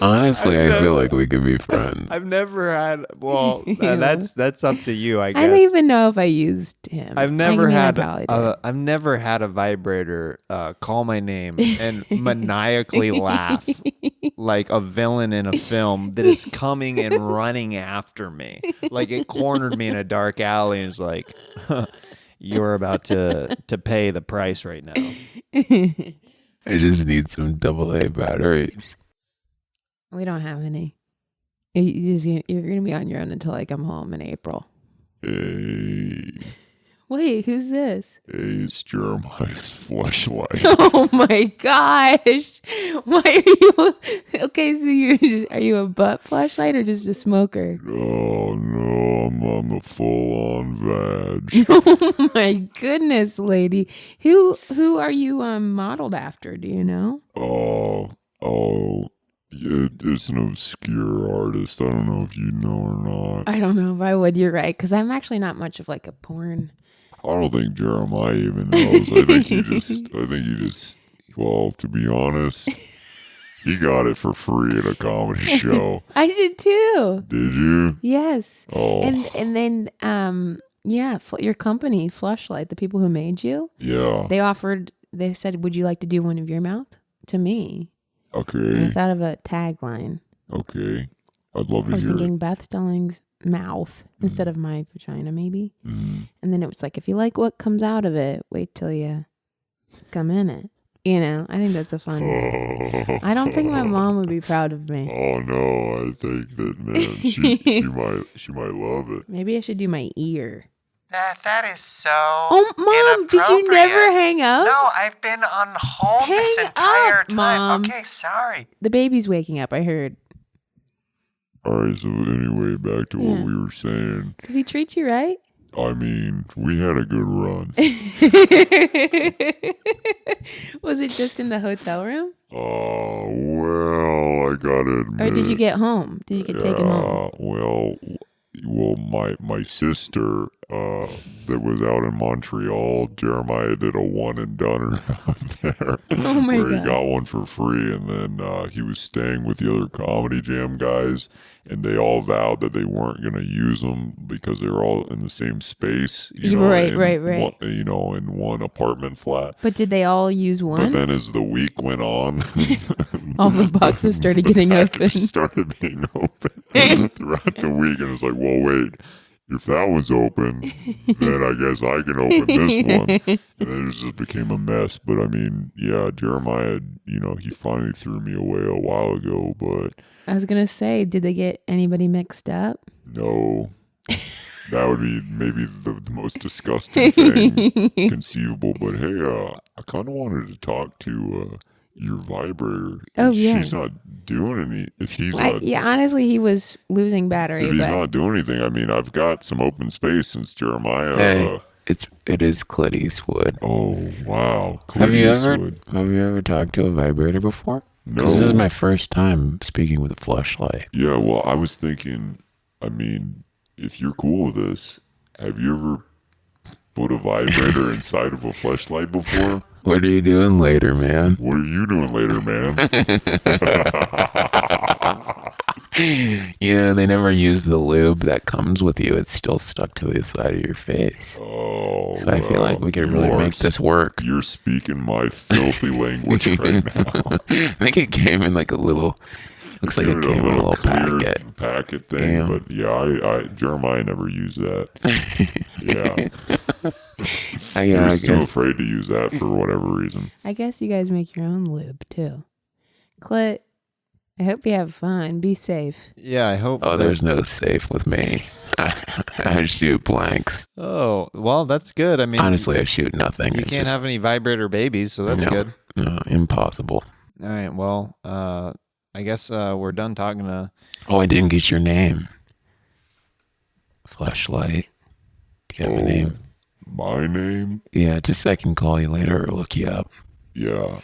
Honestly, I feel like we could be friends. I've never had. Well, that's up to you, I guess. I don't even know if I used him. I've never had. a I've never had a vibrator call my name and maniacally laugh like a villain in a film that is coming and running after me. Like it cornered me in a dark alley and is like, "You're about to pay the price right now." I just need some AA batteries. We don't have any. You're going to be on your own until I come home in April. Hey. Wait, who's this? Hey, it's Jeremiah's flashlight. Oh my gosh. Why are you... Okay, so are you a butt flashlight or just a smoker? Oh, no, I'm a full-on vag. Oh my goodness, lady. Who are you modeled after? Do you know? It's an obscure artist. I don't know if you know or not. I don't know if I would. You're right, because I'm actually not much of like a porn. I don't think Jeremiah even knows. I think he just, well, to be honest, he got it for free at a comedy show. I did too. Did you? Yes. Oh. And then, your company, Fleshlight, the people who made you. Yeah. They said, would you like to do one of your mouth to me? Okay. And I thought of a tagline. Okay. I'd love to hear I was it. thinking Beth Stelling's mouth instead of my vagina, maybe. Mm. And then it was like, if you like what comes out of it, wait till you come in it. You know, I think that's a fun. I don't think my mom would be proud of me. Oh no, I think that she might love it. Maybe I should do my ear. That is so. Oh, Mom, did you never hang up? No, I've been on hold this entire time. Mom. Okay, sorry. The baby's waking up, I heard. All right, so anyway, back to what we were saying. Does he treat you right? I mean, we had a good run. Was it just in the hotel room? Well, I gotta admit. Or did you get home? Did you get taken home? Well, my sister that was out in Montreal, Jeremiah did a one and doneer there. Oh my where God. he got one for free, and then he was staying with the other Comedy Jam guys, and they all vowed that they weren't going to use them because they were all in the same space. Right. One, in one apartment flat. But did they all use one? But then as the week went on, all the boxes started getting open. Started being open throughout the week, and it's like, well, wait. If that one's open, then I guess I can open this one. And then it just became a mess. But I mean, yeah, Jeremiah, he finally threw me away a while ago. But I was going to say, did they get anybody mixed up? no, that would be maybe the most disgusting thing conceivable. But hey, I kind of wanted to talk to your vibrator. Oh, yeah. She's not doing any. If he's honestly, he was losing battery. If he's not doing anything, I mean, I've got some open space since Jeremiah. Hey, it is Clint Eastwood. Oh wow! Have you ever talked to a vibrator before? No. This is my first time speaking with a fleshlight. Yeah, well, I was thinking. I mean, if you're cool with this, have you ever put a vibrator inside of a fleshlight before? What are you doing later, man? What are you doing later, man? Yeah, they never use the lube that comes with you. It's still stuck to the side of your face. Oh, So I feel like we could really make this work. You're speaking my filthy language right now. I think it came in like a little. Looks like it came in a little packet thing. Damn. But yeah, Jeremiah never used that. Yeah. I still guess. afraid to use that for whatever reason. I guess you guys make your own lube too. Clit, I hope you have fun. Be safe. Yeah, I hope. Oh, there's no safe with me. I shoot blanks. Oh, well, that's good. I mean, honestly, I shoot nothing. You can't have any vibrator babies, so that's good. No, impossible. All right, well, I guess we're done talking to... Oh, I didn't get your name. Fleshlight. Do you have a name? My name? Yeah, just so I can call you later or look you up. Yeah,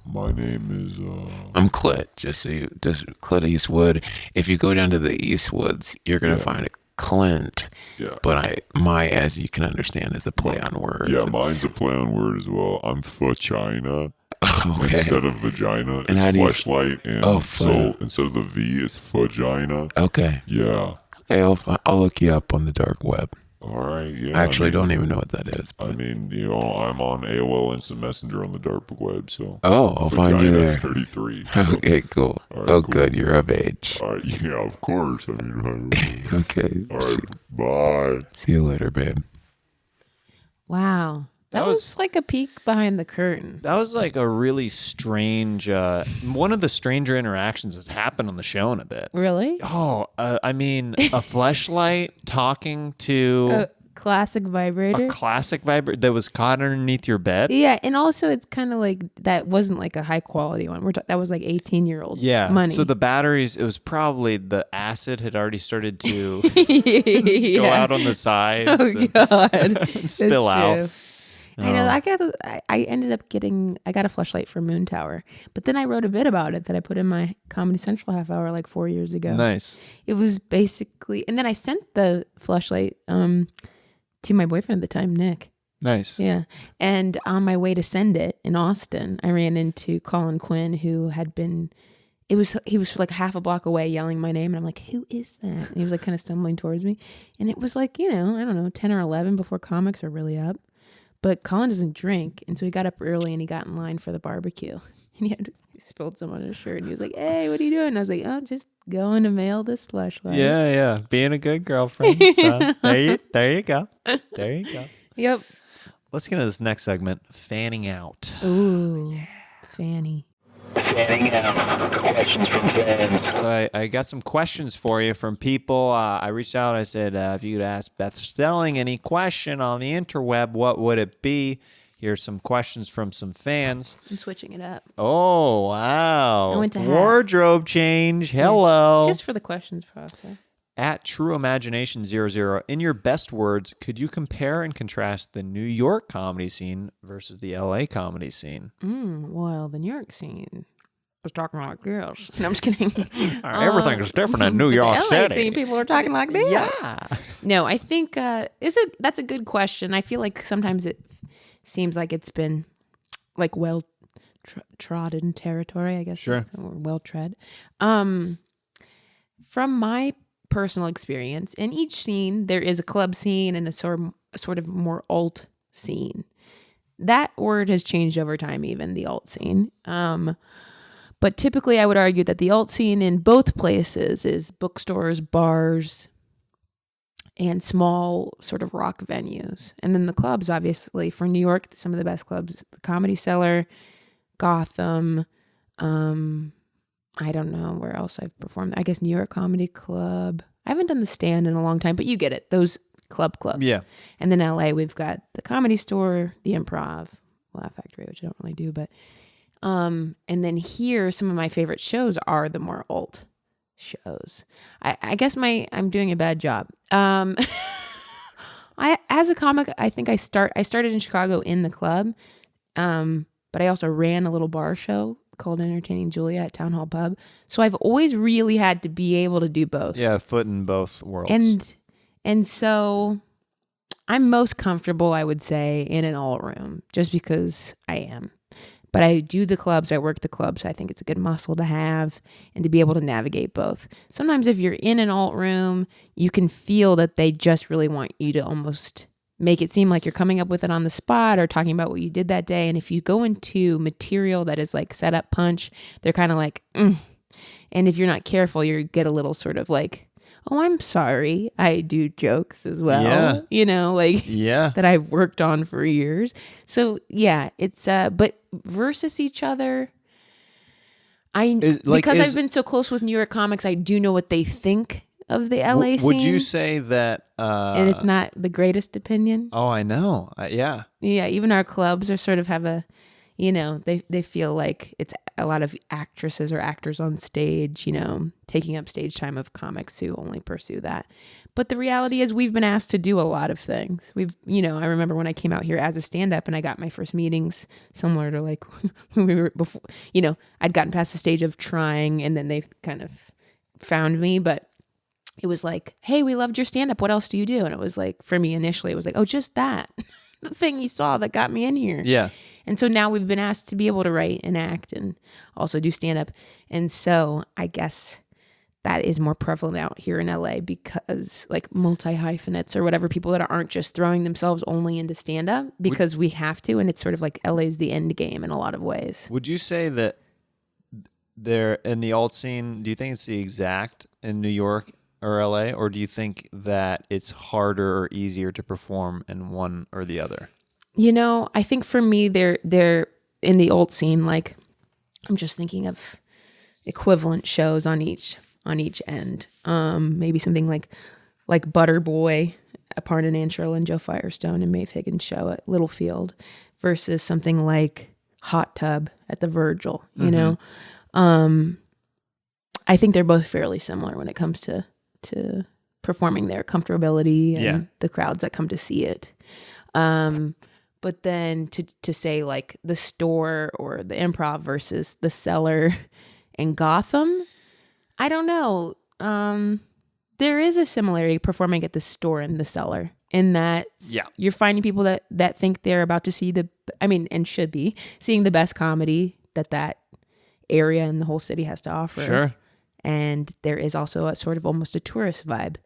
my name is... I'm Clit, just Clit Eastwood. If you go down to the Eastwoods, you're going to find a Clint. Yeah. But my, as you can understand, is a play on words. Yeah, mine's a play on word as well. I'm Fachina. Okay. Instead of vagina, and it's fleshlight. And so instead of the V, it's vagina. Okay. Yeah. Okay, I'll look you up on the dark web. All right. Yeah. I actually don't even know what that is. But. I mean, I'm on AOL Instant Messenger on the dark web, so. Oh, I'll find you there. 33. So. Okay, cool. Right, cool. Good. You're of age. All right. Yeah, of course. I mean. Okay. All right. Bye. See you later, babe. Wow. That was like a peek behind the curtain. That was like a really strange, one of the stranger interactions that's happened on the show in a bit. Really? Oh, I mean, a fleshlight talking to a classic vibrator. A classic vibrator that was caught underneath your bed. Yeah, and also it's kind of like that wasn't like a high quality one. That was like 18-year-old money. So the batteries, it was probably the acid had already started to go out on the sides. Oh God, spill out. I know. I ended up I got a fleshlight for Moon Tower, but then I wrote a bit about it that I put in my Comedy Central half hour like 4 years ago. Nice. It was basically, and then I sent the fleshlight to my boyfriend at the time, Nick. Nice. Yeah. And on my way to send it in Austin, I ran into Colin Quinn, who had been, he was like half a block away yelling my name. And I'm like, who is that? And he was like kind of stumbling towards me. And it was like, I don't know, 10 or 11 before comics are really up. But Colin doesn't drink. And so he got up early and he got in line for the barbecue. And he spilled some on his shirt. And he was like, hey, what are you doing? And I was like, oh, just going to mail this fleshlight. Yeah. Being a good girlfriend. So there you go. There you go. Yep. Let's get into this next segment, fanning out. Ooh, yeah. Fanny. Fanning out. Questions from fans. So I got some questions for you from people. I reached out. I said, if you could ask Beth Stelling any question on the interweb, what would it be? Here's some questions from some fans. I'm switching it up. Oh, wow. I went to wardrobe change. Hello. Just for the questions process. At True Imagination 00, in your best words, could you compare and contrast the New York comedy scene versus the LA comedy scene? Well, the New York scene was talking like this. No, I'm just kidding. Everything is different in New York LA City. Scene, people are talking like this. Yeah. No, I think that's a good question. I feel like sometimes it seems like it's been like well trodden territory, I guess. Sure. Or well tread. From my personal experience, in each scene there is a club scene and a sort of more alt scene. That word has changed over time, even the alt scene. But typically I would argue that the alt scene in both places is bookstores, bars, and small sort of rock venues. And then the clubs, obviously, for New York, some of the best clubs, the Comedy Cellar, Gotham, I don't know where else I've performed. I guess New York Comedy Club. I haven't done the Stand in a long time, but you get it. Those clubs. Yeah. And then LA, we've got the Comedy Store, the Improv, Laugh Factory, which I don't really do, but and then here, some of my favorite shows are the more alt shows. I guess I'm doing a bad job. As a comic, I think I started in Chicago in the club, but I also ran a little bar show called Entertaining Julia at Town Hall Pub. So I've always really had to be able to do both. Yeah, foot in both worlds. And so I'm most comfortable, I would say, in an alt room, just because I am. But I do the clubs, I work the clubs. I think it's a good muscle to have and to be able to navigate both. Sometimes if you're in an alt room, you can feel that they just really want you to almost make it seem like you're coming up with it on the spot or talking about what you did that day. And if you go into material that is like set up punch, they're kind of like, And if you're not careful, you get a little sort of like, oh, I'm sorry. I do jokes as well, that I've worked on for years. So yeah, it's, but versus each other, because I've been so close with New York comics, I do know what they think of the LA scene. Would you say that, and it's not the greatest opinion? Oh, I know. Yeah. Yeah. Even our clubs are sort of have a, they feel like it's a lot of actresses or actors on stage, taking up stage time of comics who only pursue that. But the reality is we've been asked to do a lot of things. I remember when I came out here as a stand-up and I got my first meetings similar to like when we were before, I'd gotten past the stage of trying and then they kind of found me, but it was like, hey, we loved your stand-up. What else do you do? And it was like, for me initially, it was like, oh, just that. The thing you saw that got me in here. Yeah. And so now we've been asked to be able to write and act and also do stand-up. And so I guess that is more prevalent out here in LA because like multi-hyphenates or whatever, people that aren't just throwing themselves only into stand-up because we have to. And it's sort of like LA is the end game in a lot of ways. Would you say that they're in the alt scene, do you think it's the exact in New York or LA, or do you think that it's harder or easier to perform in one or the other? I think for me, they're in the alt scene. Like, I'm just thinking of equivalent shows on each end. Maybe something like Butter Boy, Aparna Nancherl and Joe Firestone and Maeve Higgins' show at Littlefield, versus something like Hot Tub at the Virgil. I think they're both fairly similar when it comes to performing their comfortability and the crowds that come to see it. But then to say like the Store or the Improv versus the Cellar and Gotham, I don't know. There is a similarity performing at the Store and the Cellar in that you're finding people that think they're about to see and should be seeing the best comedy that area and the whole city has to offer. Sure. And there is also a sort of almost a tourist vibe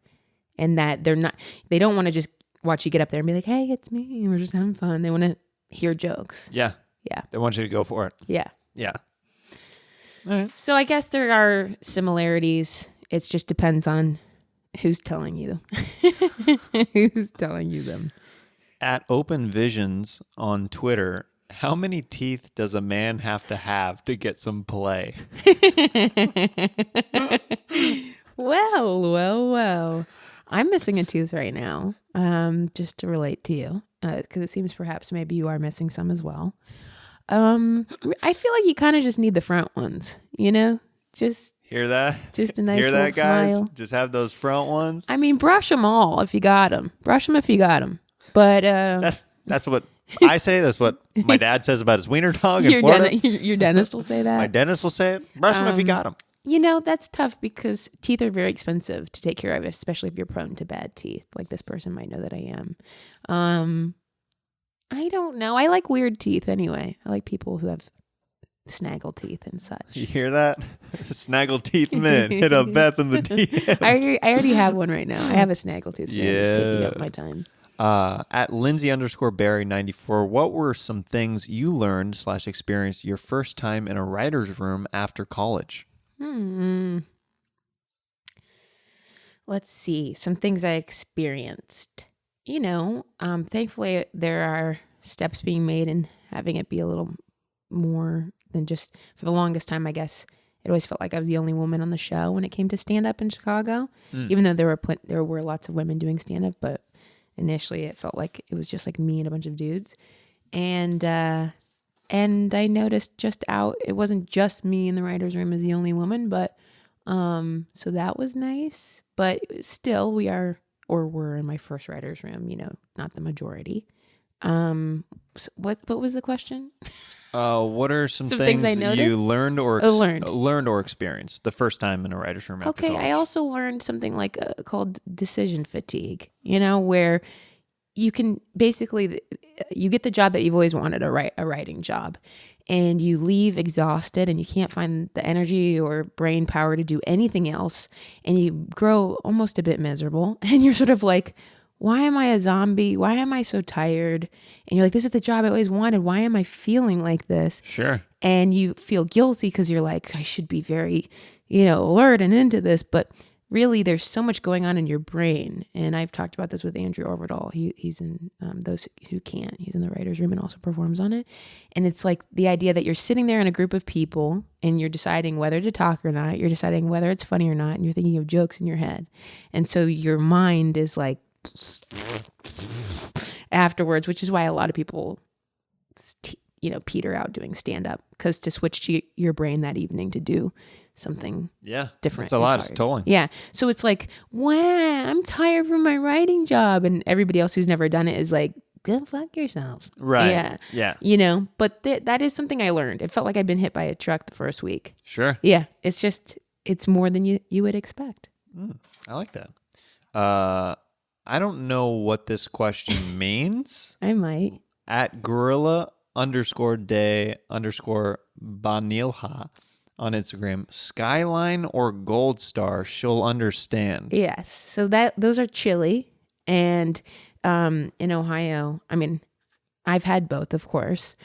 in that they don't want to just watch you get up there and be like, hey, it's me. We're just having fun. They want to hear jokes. Yeah. Yeah. They want you to go for it. Yeah. Yeah. All right. So I guess there are similarities. It just depends on who's telling you. Who's telling you them. At Open Visions on Twitter, how many teeth does a man have to get some play? Well. I'm missing a tooth right now, just to relate to you, because it seems perhaps maybe you are missing some as well. I feel like you kind of just need the front ones, Just hear that? Just a nice hear little that, guys? smile. Just have those front ones. I mean, brush them all if you got them. Brush them if you got them. But that's what I say. That's what my dad says about his wiener dog in Florida. Your dentist will say that. My dentist will say it. Brush them if you got them. That's tough because teeth are very expensive to take care of, especially if you're prone to bad teeth. Like this person might know that I am. I don't know. I like weird teeth anyway. I like people who have snaggle teeth and such. You hear that? Snaggle teeth men. Hit up Beth in the DMs. I already have one right now. I have a snaggle tooth. Yeah. I'm just taking up my time. At Lindsay_Barry94, what were some things you learned / experienced your first time in a writer's room after college? Let's see. Some things I experienced. Thankfully there are steps being made in having it be a little more than just, for the longest time, I guess, it always felt like I was the only woman on the show when it came to stand-up in Chicago, even though there were lots of women doing stand-up, but initially it felt like it was just like me and a bunch of dudes. And I noticed it wasn't just me in the writer's room as the only woman, but so that was nice. But still, we're in my first writer's room, not the majority. So what was the question? What are some things I noticed? you learned or experienced the first time in a writer's room after college? I also learned something like called decision fatigue, where you can basically, you get the job that you've always wanted, a writing job, and you leave exhausted and you can't find the energy or brain power to do anything else. And you grow almost a bit miserable and you're sort of like, why am I a zombie? Why am I so tired? And you're like, this is the job I always wanted. Why am I feeling like this? Sure. And you feel guilty because you're like, I should be very, alert and into this. But really, there's so much going on in your brain. And I've talked about this with Andrew Overdahl. He's in Those Who Can't. He's in the writer's room and also performs on it. And it's like the idea that you're sitting there in a group of people and you're deciding whether to talk or not. You're deciding whether it's funny or not. And you're thinking of jokes in your head. And so your mind is like afterwards, which is why a lot of people, peter out doing stand-up, because to switch to your brain that evening to do something different. It's a lot. It's tolling. Yeah. So it's like, wow, I'm tired from my writing job. And everybody else who's never done it is like, go fuck yourself. Right. Yeah. Yeah. But that is something I learned. It felt like I'd been hit by a truck the first week. Sure. Yeah. It's more than you would expect. I like that. I don't know what this question means. I might. At gorilla_day_banilha on Instagram, Skyline or Gold Star, she'll understand. Yes. So those are chili. And in Ohio, I mean, I've had both, of course,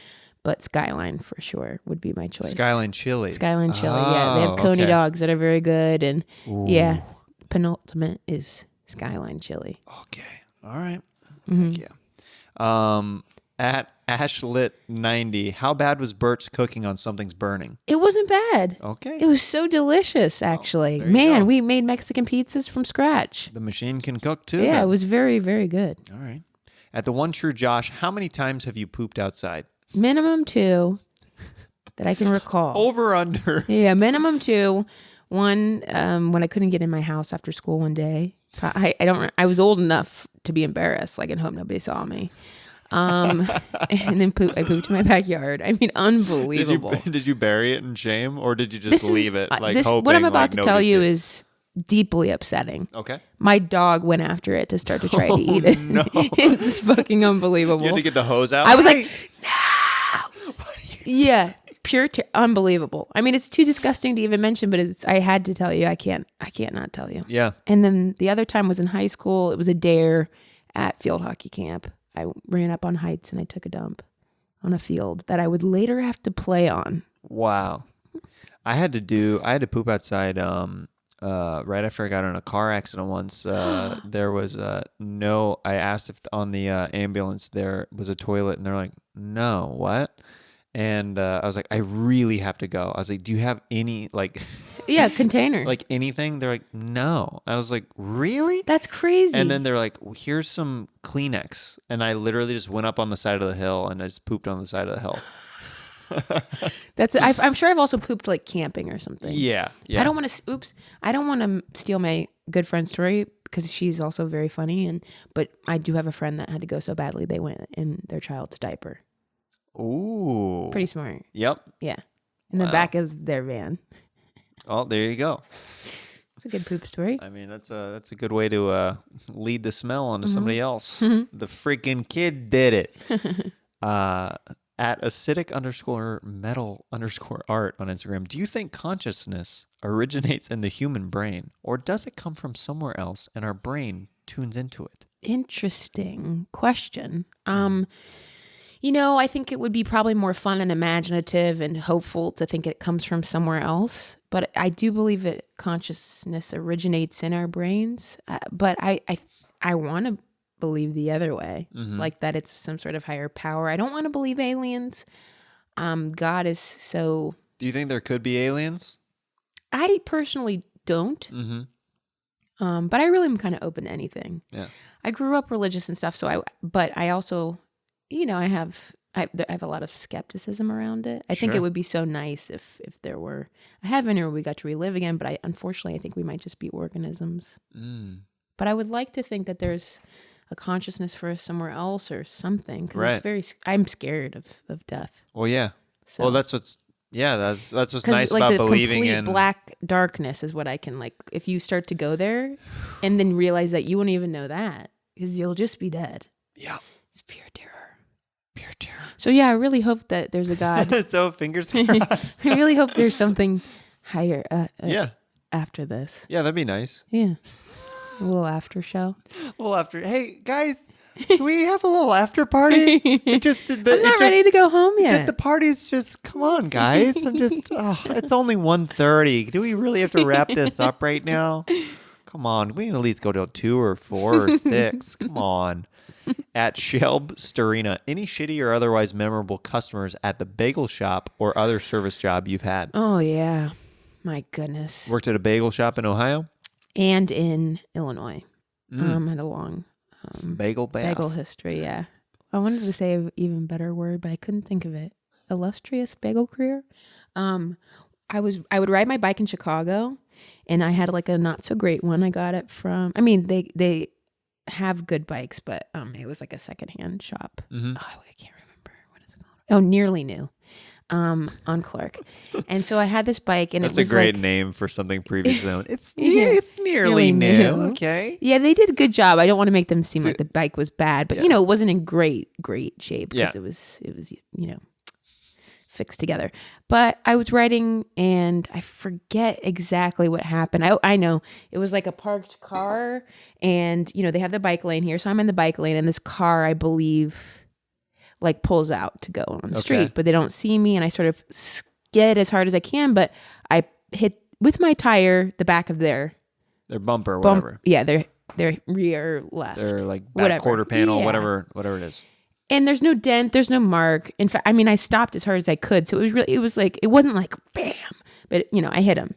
but Skyline for sure would be my choice. Skyline chili. Skyline chili, yeah. They have Coney dogs that are very good. And yeah, penultimate is Skyline chili. Okay. All right. Mm-hmm. Yeah. At Ashlit90, how bad was Bert's cooking on Something's Burning? It wasn't bad. Okay. It was so delicious, actually. Man, we made Mexican pizzas from scratch. The machine can cook too. Yeah, then. it was very, very good. All right. At the One True Josh, how many times have you pooped outside? Minimum 2 that I can recall. Over under. Yeah, minimum 2. One, when I couldn't get in my house after school one day. I was old enough to be embarrassed, like, and hope nobody saw me. And then I pooped in my backyard. I mean, unbelievable. Did you bury it in shame, or did you just leave it? Hoping, what I'm about to tell you it? is deeply upsetting. Okay. My dog went after it to start to try to eat it. No. It's fucking unbelievable. You had to get the hose out. I was like, no. Yeah, unbelievable. I mean, it's too disgusting to even mention, but I had to tell you. I can't not tell you. Yeah. And then the other time was in high school. It was a dare at field hockey camp. I ran up on heights and I took a dump on a field that I would later have to play on. Wow. I had to poop outside right after I got in a car accident once. There was I asked if on the ambulance there was a toilet, and they're like, no, what? And I was like, I really have to go. I was like, do you have any container? like anything? They're like, no. I was like, really? That's crazy. And then they're like, well, here's some Kleenex. And I literally just went up on the side of the hill and I just pooped on the side of the hill. I'm sure I've also pooped like camping or something. Yeah. I don't want to steal my good friend's story because she's also very funny. But I do have a friend that had to go so badly they went in their child's diaper. Ooh. Pretty smart. Yep. Yeah. In the back of their van. Oh, there you go. It's a good poop story. I mean, that's a good way to lead the smell onto somebody else. The freaking kid did it. At acidic_metal_art on Instagram, do you think consciousness originates in the human brain, or does it come from somewhere else and our brain tunes into it? Interesting question. I think it would be probably more fun and imaginative and hopeful to think it comes from somewhere else. But I do believe that consciousness originates in our brains. But I want to believe the other way, like that it's some sort of higher power. I don't want to believe aliens. God is so... Do you think there could be aliens? I personally don't. But I really am kind of open to anything. Yeah. I grew up religious and stuff, but I also... I have a lot of skepticism around it. I think it would be so nice if there were a heaven or we got to relive again. But unfortunately, I think we might just be organisms. But I would like to think that there's a consciousness for us somewhere else or something. Because I'm scared of death. Well, yeah. So. Well, that's what's nice like about the believing complete in black darkness is what I can like. If you start to go there and then realize that you won't even know that because you'll just be dead. Yeah. It's pure terror. Pure terror. So yeah, I really hope that there's a God. So fingers crossed. I really hope there's something higher Yeah. after this. Yeah, that'd be nice. Yeah. A little after show. A little after. Hey, guys, can we have a little after party? I'm not ready to go home yet. The party's just, come on, guys. It's only 1:30. Do we really have to wrap this up right now? Come on. We can at least go to 2 or 4 or 6. Come on. At Shelb Starina, any shitty or otherwise memorable customers at the bagel shop or other service job you've had? Oh, yeah. My goodness. Worked at a bagel shop in Ohio? And in Illinois. Had a long Bagel bath. bagel history, yeah. I wanted to say an even better word, but I couldn't think of it. Illustrious bagel career. I would ride my bike in Chicago, and I had like a not so great one. I got it from, I mean, they have good bikes, but it was like a secondhand shop. Mm-hmm. Oh, I can't remember what it's called. Oh, Nearly New. On Clark. And so I had this bike, and That's it was a great like, name for something previously known. It's Yeah. nearly new. Okay. Yeah, they did a good job. I don't want to make them seem like the bike was bad, but it wasn't in great shape because it was fixed together. But I was riding, and I forget exactly what happened. I know it was like a parked car, and they have the bike lane here, so I'm in the bike lane, and this car, I believe, like pulls out to go on the street, but they don't see me, and I sort of skid as hard as I can, but I hit with my tire the back of their bumper, whatever. Yeah, their rear left. Their like back quarter panel, Yeah. whatever it is. And there's no dent, there's no mark. In fact, I mean, I stopped as hard as I could, so it wasn't like bam, but I hit him.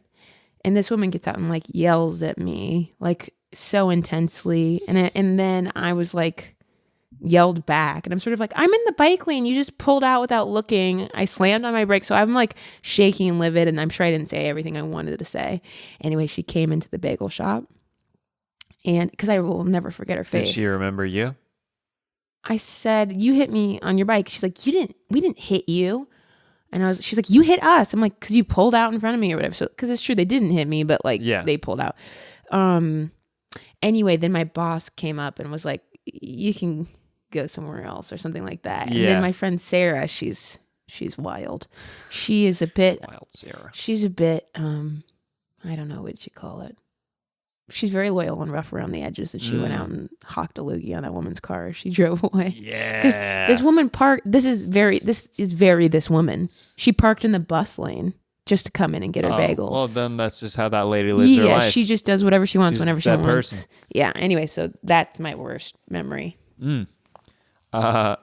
And this woman gets out and like yells at me like so intensely, and then I was like yelled back, and I'm sort of like, I'm in the bike lane, you just pulled out without looking. I slammed on my brakes, so I'm like shaking and livid, and I'm sure I didn't say everything I wanted to say. Anyway, she came into the bagel shop, and because I will never forget her face. Did she remember you? I said, you hit me on your bike. She's like, we didn't hit you. And she's like, you hit us. I'm like, because you pulled out in front of me or whatever. So, because it's true, they didn't hit me, but they pulled out. Anyway, then my boss came up and was like, you can go somewhere else or something like that. And then my friend Sarah, she's wild. She is a bit wild. Sarah. She's a bit I don't know what you call it. She's very loyal and rough around the edges, and she went out and hawked a loogie on that woman's car as she drove away. Yeah, because this woman parked. This is very this woman. She parked in the bus lane just to come in and get her bagels. Well, then that's just how that lady lives her life. Yeah, she just does whatever she wants whenever she wants. Person. Yeah. Anyway, so that's my worst memory. At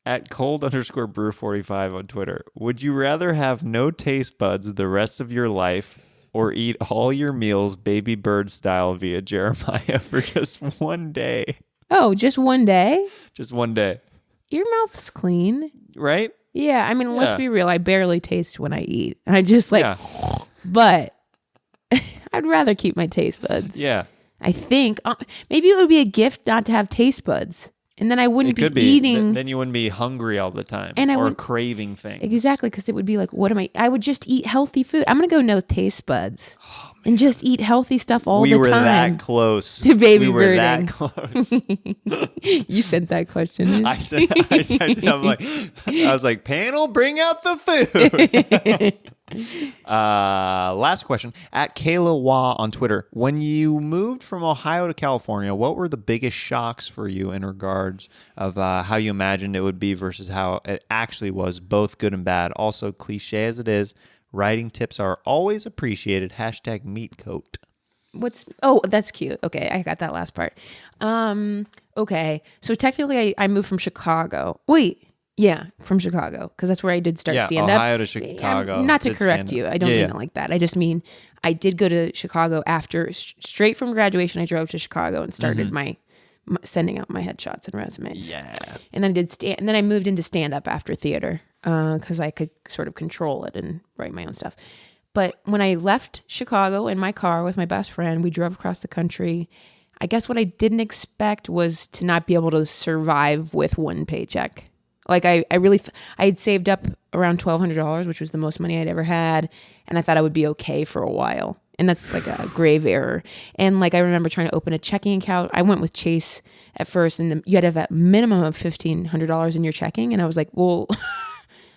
cold_brew45 on Twitter, would you rather have no taste buds the rest of your life, or eat all your meals baby bird style via Jeremiah for just one day? Oh, just one day? Just one day. Your mouth's clean. Right? Yeah, I mean, let's be real. I barely taste when I eat. I just but I'd rather keep my taste buds. Yeah. I think maybe it would be a gift not to have taste buds. And then I wouldn't be eating. Then you wouldn't be hungry all the time, and or craving things. Exactly, because it would be like, I would just eat healthy food. I'm going to go no taste buds and just eat healthy stuff all the time. We were that close to baby birding. We were that close. You sent that question in. I said I was like, panel, bring out the food. Last question. At Kayla Wah on Twitter, when you moved from Ohio to California, what were the biggest shocks for you in regards of how you imagined it would be versus how it actually was, both good and bad? Also, cliche as it is, writing tips are always appreciated. #meatcoat. That's cute. Okay, I got that last part. Okay, so technically I moved from Chicago. From Chicago, because that's where I did start stand-up. Ohio to Chicago. Not to correct you. I don't mean it like that. I just mean I did go to Chicago after, straight from graduation, I drove to Chicago and started my sending out my headshots and resumes. Yeah. And then and then I moved into stand-up after theater because I could sort of control it and write my own stuff. But when I left Chicago in my car with my best friend, we drove across the country. I guess what I didn't expect was to not be able to survive with one paycheck. Like I had saved up around $1,200, which was the most money I'd ever had. And I thought I would be okay for a while. And that's like a grave error. And like I remember trying to open a checking account. I went with Chase at first, and you had to have a minimum of $1,500 in your checking. And I was like, well,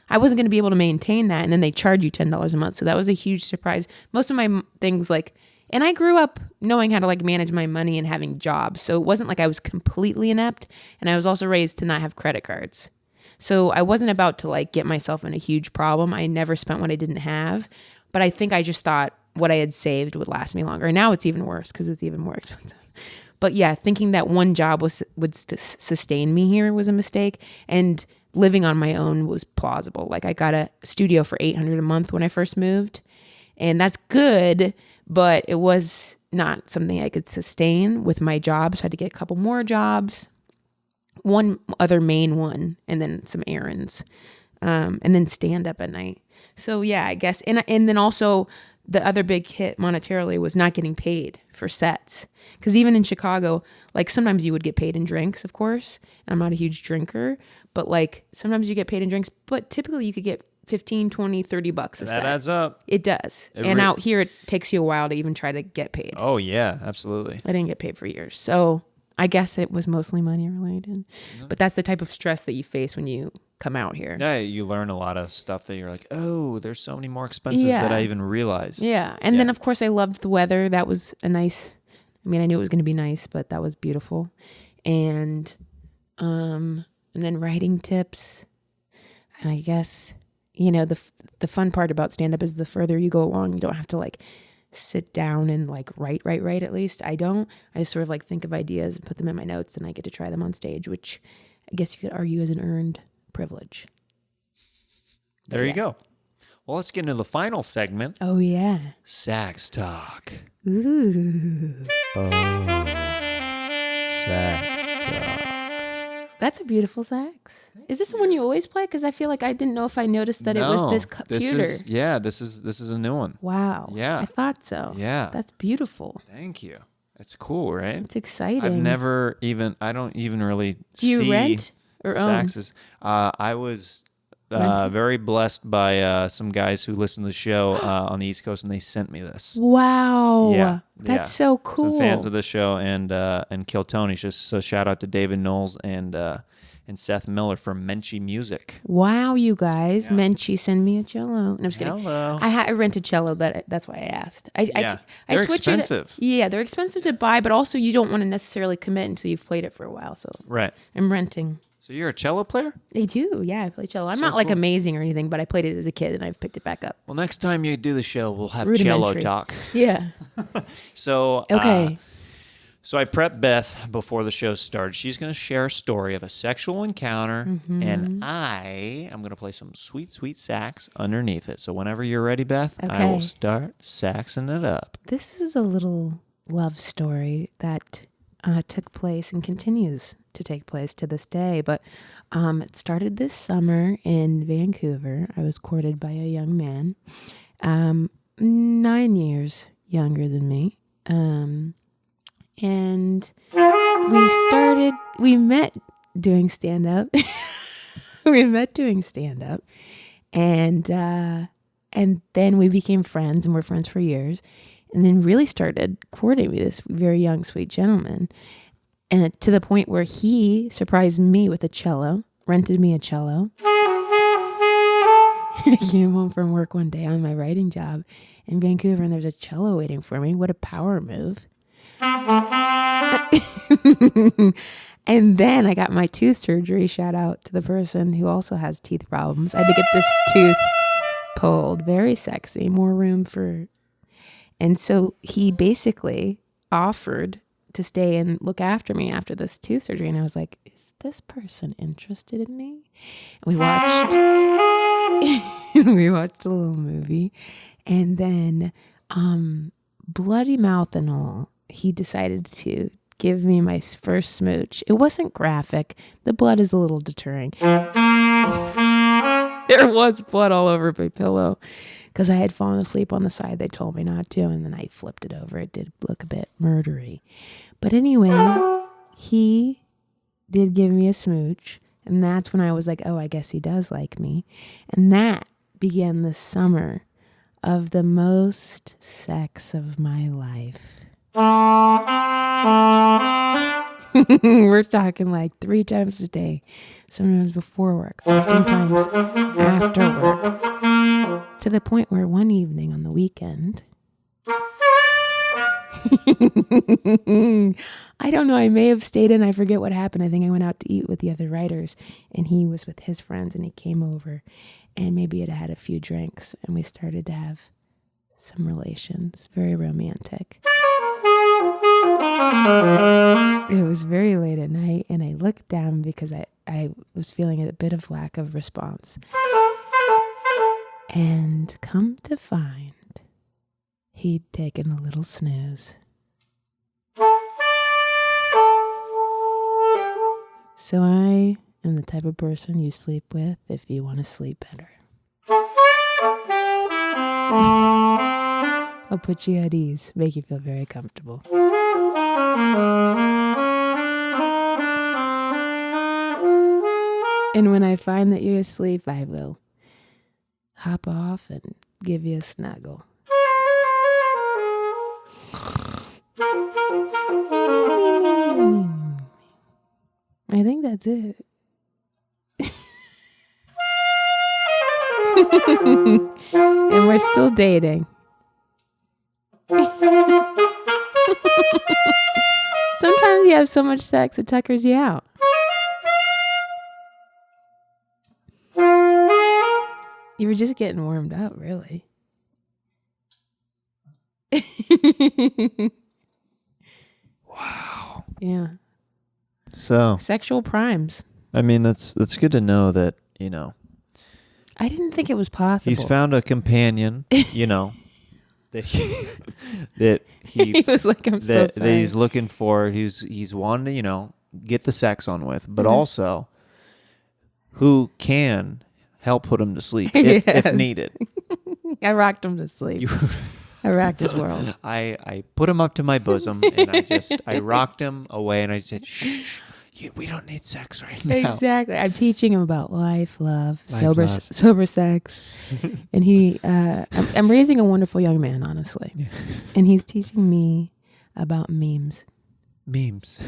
I wasn't going to be able to maintain that. And then they charge you $10 a month. So that was a huge surprise. Most of my things and I grew up knowing how to like manage my money and having jobs. So it wasn't like I was completely inept. And I was also raised to not have credit cards. So I wasn't about to like get myself in a huge problem. I never spent what I didn't have. But I think I just thought what I had saved would last me longer. And now it's even worse because it's even more expensive. But yeah, thinking that one job would sustain me here was a mistake. And living on my own was plausible. Like I got a studio for $800 a month when I first moved. And that's good, but it was not something I could sustain with my job. So I had to get a couple more jobs. One other main one, and then some errands. And then stand up at night. So yeah, I guess. And then also the other big hit monetarily was not getting paid for sets. Because even in Chicago, like sometimes you would get paid in drinks, of course. And I'm not a huge drinker, but like sometimes you get paid in drinks, but typically you could get 15, 20, 30 bucks a set. That adds up. It does. And out here, it takes you a while to even try to get paid. Oh, yeah, absolutely. I didn't get paid for years. So I guess it was mostly money related. But that's the type of stress that you face when you come out here. Yeah, you learn a lot of stuff that you're like, oh, there's so many more expenses that I even realized. Yeah. And then, of course, I loved the weather. That was I knew it was going to be nice, but that was beautiful. And then writing tips. I guess, the fun part about stand-up is the further you go along, you don't have to like sit down and like write at least. I don't. I just sort of like think of ideas and put them in my notes, and I get to try them on stage, which I guess you could argue is an earned privilege. There you go. Well, let's get into the final segment. Oh, yeah. Sax talk. Ooh. Oh, sax talk. That's a beautiful sax. Is this the one you always play? Because I feel like I didn't know if I noticed that it was this computer. This is a new one. Wow. Yeah. I thought so. Yeah. That's beautiful. Thank you. It's cool, right? It's exciting. I don't even really Do you see rent or saxes. I was very blessed by some guys who listen to the show on the East Coast, and they sent me this. Wow. Yeah. That's so cool. Some fans of the show and Kill Tony. So shout out to David Knowles and Seth Miller from Menchey Music. Wow, you guys. Yeah. Menchey, send me a cello. No, I'm just kidding. Hello. I rented cello. That's why I asked. They're expensive. They're expensive to buy, but also you don't want to necessarily commit until you've played it for a while. So right. I'm renting. So you're a cello player? I do. Yeah, I play cello. I'm not like amazing or anything, but I played it as a kid and I've picked it back up. Well, next time you do the show, we'll have cello talk. Yeah. So okay. So I prepped Beth before the show started. She's going to share a story of a sexual encounter, and I am going to play some sweet, sweet sax underneath it. So whenever you're ready, Beth, I will start saxing it up. This is a little love story that took place and continues to take place to this day. But it started this summer in Vancouver. I was courted by a young man, 9 years younger than me. And we met doing stand-up. And then we became friends and we're friends for years. And then really started courting me, this very young, sweet gentleman. And to the point where he surprised me with a cello, rented me a cello. I came home from work one day on my writing job in Vancouver and there's a cello waiting for me. What a power move. And then I got my tooth surgery. Shout out to the person who also has teeth problems. I had to get this tooth pulled. Very sexy. More room for... And so he basically offered to stay and look after me after this tooth surgery. And I was like, is this person interested in me? And we watched a little movie. And then bloody mouth and all, he decided to give me my first smooch. It wasn't graphic. The blood is a little deterring. There was blood all over my pillow because I had fallen asleep on the side they told me not to, and then I flipped it over. It did look a bit murdery. But anyway, he did give me a smooch, and that's when I was like, oh, I guess he does like me. And that began this summer of the most sex of my life. We're talking like 3 times a day, sometimes before work, oftentimes after work, to the point where one evening on the weekend, I don't know, I may have stayed in, I forget what happened. I think I went out to eat with the other writers, and he was with his friends, and he came over, and maybe it had a few drinks, and we started to have some relations, very romantic. It was very late at night, and I looked down because I was feeling a bit of lack of response. And come to find, he'd taken a little snooze. So I am the type of person you sleep with if you want to sleep better. I'll put you at ease, make you feel very comfortable. And when I find that you're asleep, I will hop off and give you a snuggle. I think that's it. And we're still dating. Sometimes you have so much sex it tuckers you out. You were just getting warmed up, really. Wow. Yeah. So Sexual primes. I mean, that's good to know that, I didn't think it was possible. he's found a companion, that he was like, I'm so that sorry. he's looking for. He's wanting to, get the sex on with, but Mhm. also who can help put him to sleep if Yes. needed. I rocked him to sleep. I rocked his world. I put him up to my bosom and I rocked him away and I said, shh, we don't need sex right now. Exactly. I'm teaching him about life, love, Life, sober sex. And I'm raising a wonderful young man, honestly. Yeah. And he's teaching me about memes. Memes.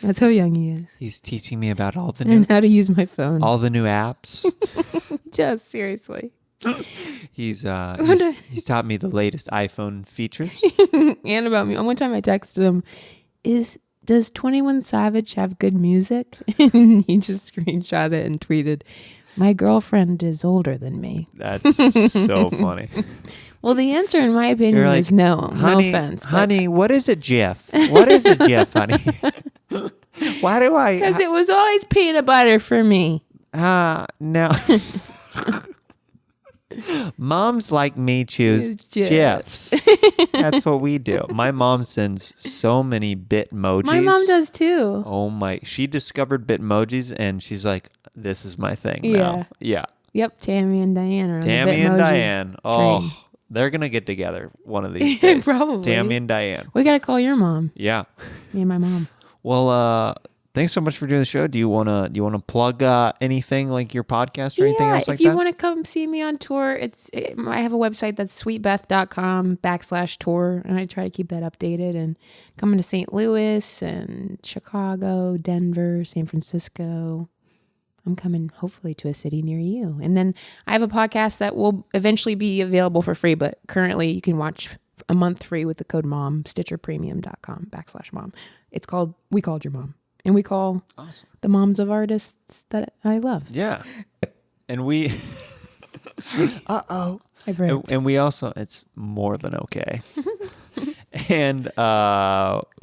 That's how young he is. He's teaching me about all the And how to use my phone. new apps. Just seriously. He's taught me the latest iPhone features. And about me. One time I texted him, does 21 Savage have good music? And he just screenshot it and tweeted, my girlfriend is older than me. That's so funny. Well, the answer, in my opinion, You're like, is no. honey, No offense. honey, what is a GIF? What is a GIF, honey? Why do I? Because it was always peanut butter for me. No. Moms like me choose GIFs. That's what we do. My mom sends so many Bitmojis. My mom does too. Oh my! She discovered Bitmojis, and she's like, "This is my thing now." Yeah. Yep. Tammy and Diane are on Tammy the and Bitmoji Diane. Oh, train. they're gonna get together one of these days. Probably. Tammy and Diane. We gotta call your mom. Yeah. Me and my mom. Well, thanks so much for doing the show. Do you wanna plug anything like your podcast or anything else like if you that? want to come see me on tour, I have a website that's sweetbeth.com/tour, and I try to keep that updated. And coming to St. Louis and Chicago, Denver, San Francisco. I'm coming hopefully to a city near you. And then I have a podcast that will eventually be available for free, but currently you can watch a month free with the code MOM, StitcherPremium.com/mom. It's called We Called Your Mom. And we call the moms of artists that I love. Yeah. And we I burped. and we also, it's more than okay. And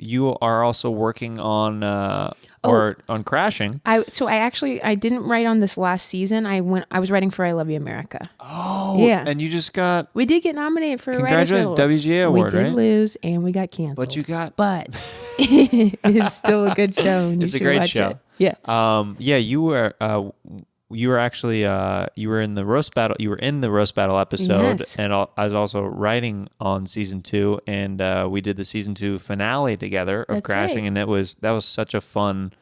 you are also working on on Crashing. I didn't write on this last season. I was writing for I Love You America. Oh, yeah. And you just got We did get nominated for a writer's congratulations, WGA award, We did right? lose and we got canceled. But you got But it's still a good show. And It's you a should great watch show. It. Yeah. Yeah, you were actually you were in the roast battle. You were in the roast battle episode, Yes. and I was also writing on season 2, and we did the season 2 finale together of That's Crashing, right. and that was such a fun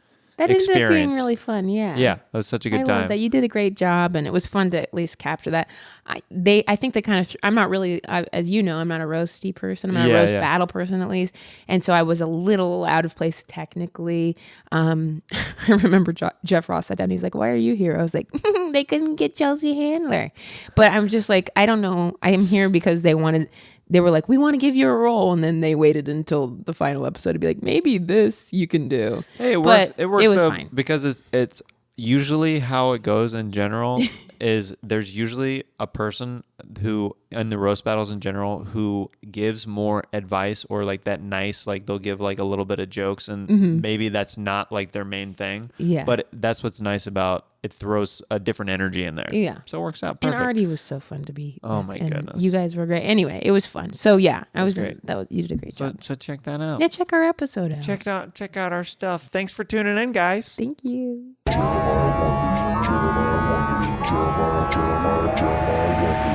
That experience. ended up being really fun. Yeah. Yeah, it was such a good I time. love that. You did a great job, and it was fun to at least capture that. I think they kind of. I'm not really, as you know, I'm not a roasty person. I'm not a roast battle person, at least, and so I was a little out of place technically. I remember Jeff Ross sat down. He's like, "Why are you here?" I was like, "They couldn't get Chelsea Handler," but I'm just like, I don't know. I am here because they were like, we want to give you a role, and then they waited until the final episode to be like, maybe this you can do. Hey, it works. It works was fine because it's usually how it goes in general. Is there's usually a person who in the roast battles in general who gives more advice or like that nice, like they'll give like a little bit of jokes, and maybe that's not like their main thing. Yeah, but that's what's nice about it. Throws a different energy in there. Yeah, so it works out perfect. And Artie was so fun to be. Oh my goodness, you guys were great. Anyway, it was fun. So yeah, great. You did a great job. So check that out. Yeah, check our episode out. Check out our stuff. Thanks for tuning in, guys. Thank you. Jeremiah Watkins,